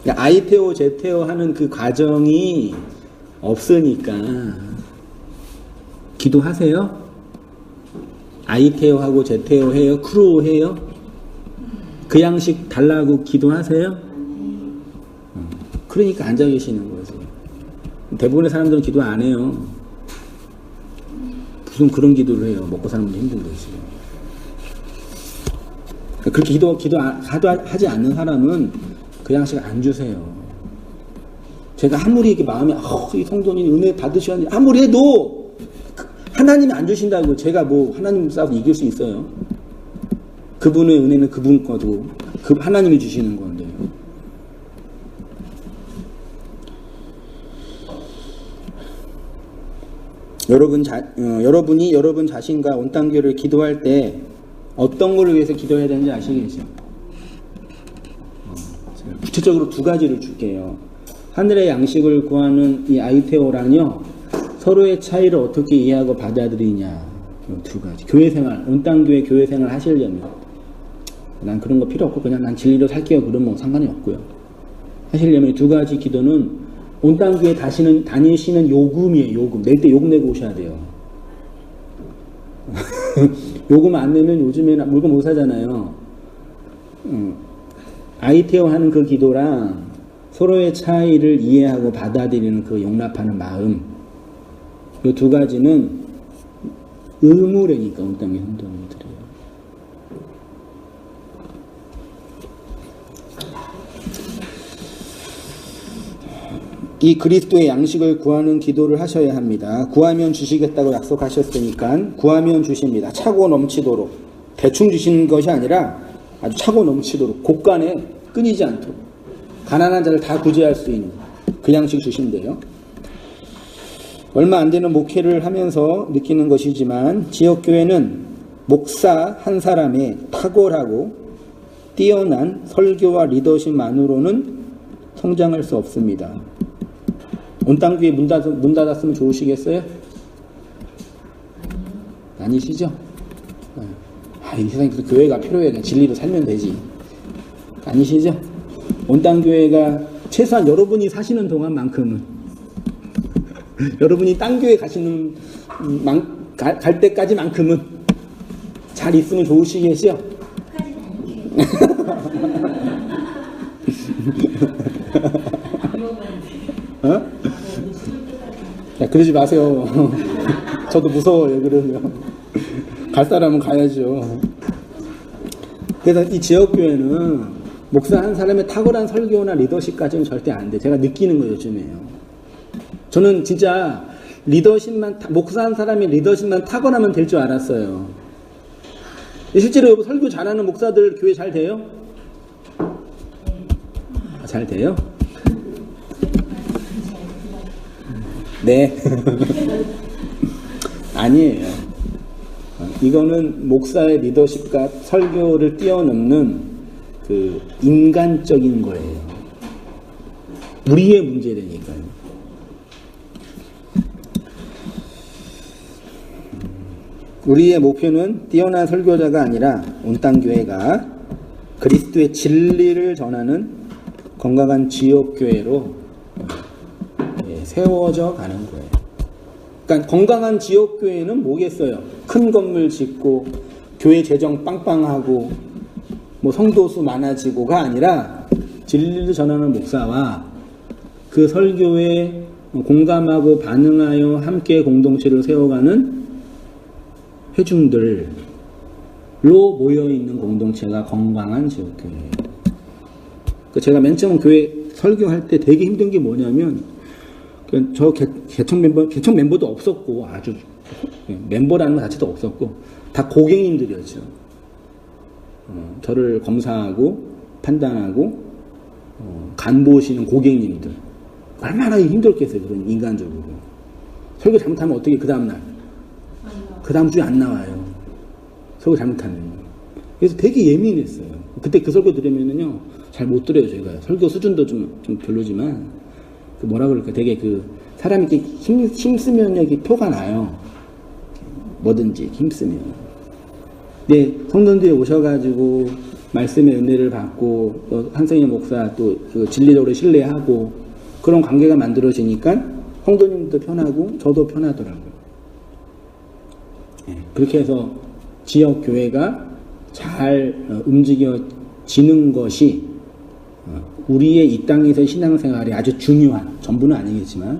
[SPEAKER 1] 그러니까 아이테오, 제테오 하는 그 과정이 없으니까 기도하세요? 아이테오 하고 제테오 해요? 크루오 해요? 그 양식 달라고 기도하세요? 그러니까 앉아 계시는 거지. 대부분의 사람들은 기도 안 해요. 무슨 그런 기도를 해요. 먹고 사는 분이 힘든 거지. 그렇게 기도하지 않는 사람은 그 양식 안 주세요. 제가 아무리 이렇게 마음에 이 성도님 은혜 받으셔야 하는데 아무리 해도 하나님이 안 주신다고 제가 뭐 하나님 싸워서 이길 수 있어요? 그분의 은혜는 그분 거도 그 하나님이 주시는 건데요. 여러분이 여러분 자신과 온 땅교회를 기도할 때 어떤 것을 위해서 기도해야 되는지 아시겠죠? 구체적으로 두 가지를 줄게요. 하늘의 양식을 구하는 이 아이테오란요, 서로의 차이를 어떻게 이해하고 받아들이냐. 두 가지. 교회생활, 온 땅교회 교회생활 하시려면 난 그런 거 필요 없고 그냥 난 진리로 살게요. 그러면 뭐 상관이 없고요. 하시려면 두 가지 기도는 온 땅교회 다니시는 요금이에요. 요금. 낼 때 요금 내고 오셔야 돼요. 요금 안 내면 요즘에는 물건 못 사잖아요. 아이테오 하는 그 기도랑 서로의 차이를 이해하고 받아들이는 그 용납하는 마음, 이 두 가지는 의무라니까 온 땅의 성도님들이에요. 이 그리스도의 양식을 구하는 기도를 하셔야 합니다. 구하면 주시겠다고 약속하셨으니까 구하면 주십니다. 차고 넘치도록. 대충 주시는 것이 아니라 아주 차고 넘치도록 곳간에 끊이지 않도록 가난한 자를 다 구제할 수 있는 그 양식 주신대요. 얼마 안 되는 목회를 하면서 느끼는 것이지만 지역교회는 목사 한 사람의 탁월하고 뛰어난 설교와 리더십만으로는 성장할 수 없습니다. 온 땅교회 문 닫았으면 좋으시겠어요? 아니시죠? 이 세상에 그 교회가 필요해. 그냥 진리로 살면 되지. 아니시죠? 온 땅교회가 최소한 여러분이 사시는 동안만큼은 여러분이 딴 교회 가시는 갈 때까지만큼은 잘 있으면 좋으시겠죠? 어? 야, 그러지 마세요. 저도 무서워요. 그러면 갈 사람은 가야죠. 그래서 이 지역교회는 목사 한 사람의 탁월한 설교나 리더십까지는 절대 안 돼. 제가 느끼는 거 요즘에요. 저는 진짜 목사 한 사람의 리더십만 탁월하면 될 줄 알았어요. 실제로 여러분 설교 잘하는 목사들 교회 잘 돼요? 잘 돼요? 네. 아니에요. 이거는 목사의 리더십과 설교를 뛰어넘는 그 인간적인 거예요. 우리의 문제라니까요. 우리의 목표는 뛰어난 설교자가 아니라 온 땅 교회가 그리스도의 진리를 전하는 건강한 지역 교회로 세워져 가는 거예요. 그러니까 건강한 지역교회는 뭐겠어요? 큰 건물 짓고 교회 재정 빵빵하고 뭐 성도수 많아지고가 아니라 진리를 전하는 목사와 그 설교에 공감하고 반응하여 함께 공동체를 세워가는 회중들로 모여있는 공동체가 건강한 지역교회예요. 제가 맨 처음 교회 설교할 때 되게 힘든 게 뭐냐면 저 개척 멤버도 없었고 아주 멤버라는 것 자체도 없었고 다 고객님들이었죠. 저를 검사하고 판단하고 간보시는 고객님들 얼마나 힘들겠어요. 그런 인간적으로 설교 잘못하면 어떻게 그 다음날 그 다음 주에 안 나와요. 설교 잘못하면. 그래서 되게 예민했어요. 그때 그 설교 들으면은요 잘 못 들어요. 제가 설교 수준도 좀 별로지만 그 뭐라 그럴까 되게 그 사람이 이렇게 힘쓰면 여기 표가 나요. 뭐든지 힘쓰면. 근데 성도들이 오셔가지고 말씀의 은혜를 받고 또 한성희 목사 또 그 진리적으로 신뢰하고 그런 관계가 만들어지니까 성도님도 편하고 저도 편하더라고요. 네, 그렇게 해서 지역 교회가 잘 움직여지는 것이 우리의 이 땅에서의 신앙생활이 아주 중요한, 전부는 아니겠지만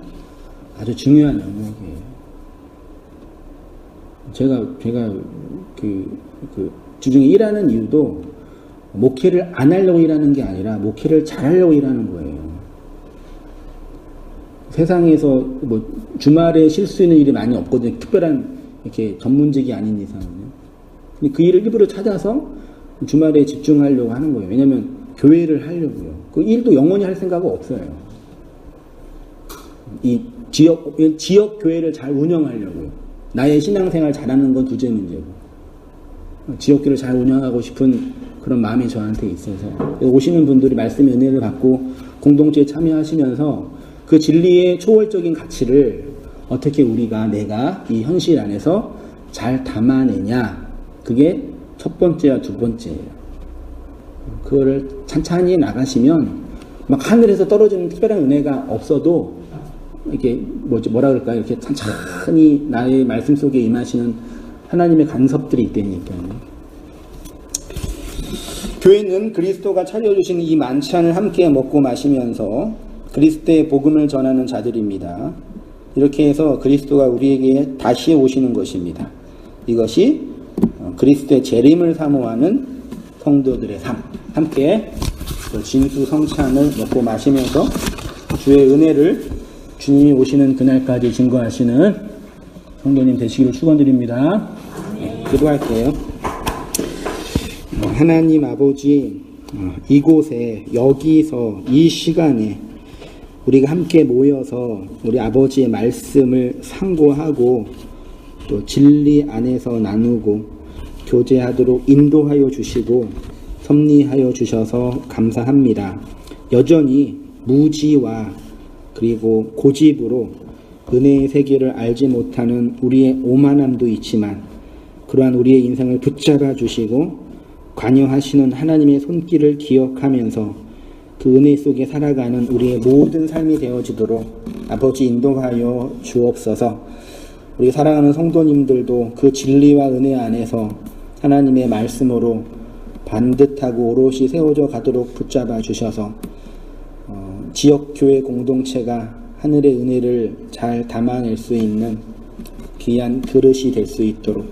[SPEAKER 1] 아주 중요한 영역이에요. 제가 주중에 일하는 이유도 목회를 안 하려고 일하는 게 아니라 목회를 잘하려고 일하는 거예요. 세상에서 뭐 주말에 쉴 수 있는 일이 많이 없거든요. 특별한 이렇게 전문직이 아닌 이상은요. 근데 그 일을 일부러 찾아서 주말에 집중하려고 하는 거예요. 왜냐면 교회를 하려고요. 그 일도 영원히 할 생각은 없어요. 이 지역 교회를 잘 운영하려고요. 나의 신앙생활 잘하는 건 둘째 문제고 지역교회를 잘 운영하고 싶은 그런 마음이 저한테 있어서 오시는 분들이 말씀의 은혜를 받고 공동체에 참여하시면서 그 진리의 초월적인 가치를 어떻게 내가 이 현실 안에서 잘 담아내냐, 그게 첫 번째와 두 번째예요. 그거를 찬찬히 나가시면 막 하늘에서 떨어지는 특별한 은혜가 없어도 이렇게 뭐라 그럴까요? 이렇게 찬찬히 나의 말씀 속에 임하시는 하나님의 간섭들이 있다니까요. 교회는 그리스도가 차려주신 이 만찬을 함께 먹고 마시면서 그리스도의 복음을 전하는 자들입니다. 이렇게 해서 그리스도가 우리에게 다시 오시는 것입니다. 이것이 그리스도의 재림을 사모하는 성도들의 삶. 함께 진수성찬을 먹고 마시면서 주의 은혜를 주님이 오시는 그날까지 증거하시는 성도님 되시기를 축원드립니다. 기도할게요. 하나님 아버지, 이곳에 여기서 이 시간에 우리가 함께 모여서 우리 아버지의 말씀을 상고하고 또 진리 안에서 나누고 교제하도록 인도하여 주시고 섭리하여 주셔서 감사합니다. 여전히 무지와 그리고 고집으로 은혜의 세계를 알지 못하는 우리의 오만함도 있지만 그러한 우리의 인생을 붙잡아 주시고 관여하시는 하나님의 손길을 기억하면서 그 은혜 속에 살아가는 우리의 모든 삶이 되어지도록 아버지 인도하여 주옵소서. 우리 사랑하는 성도님들도 그 진리와 은혜 안에서 하나님의 말씀으로 반듯하고 오롯이 세워져 가도록 붙잡아 주셔서 지역교회 공동체가 하늘의 은혜를 잘 담아낼 수 있는 귀한 그릇이 될 수 있도록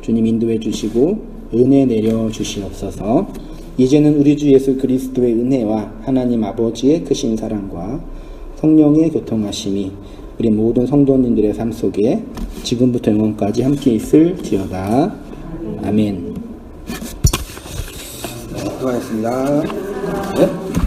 [SPEAKER 1] 주님 인도해 주시고 은혜 내려 주시옵소서. 이제는 우리 주 예수 그리스도의 은혜와 하나님 아버지의 크신 사랑과 성령의 교통하심이 우리 모든 성도님들의 삶 속에 지금부터 영원까지 함께 있을지어다. 아멘. 수고하셨습니다. 네.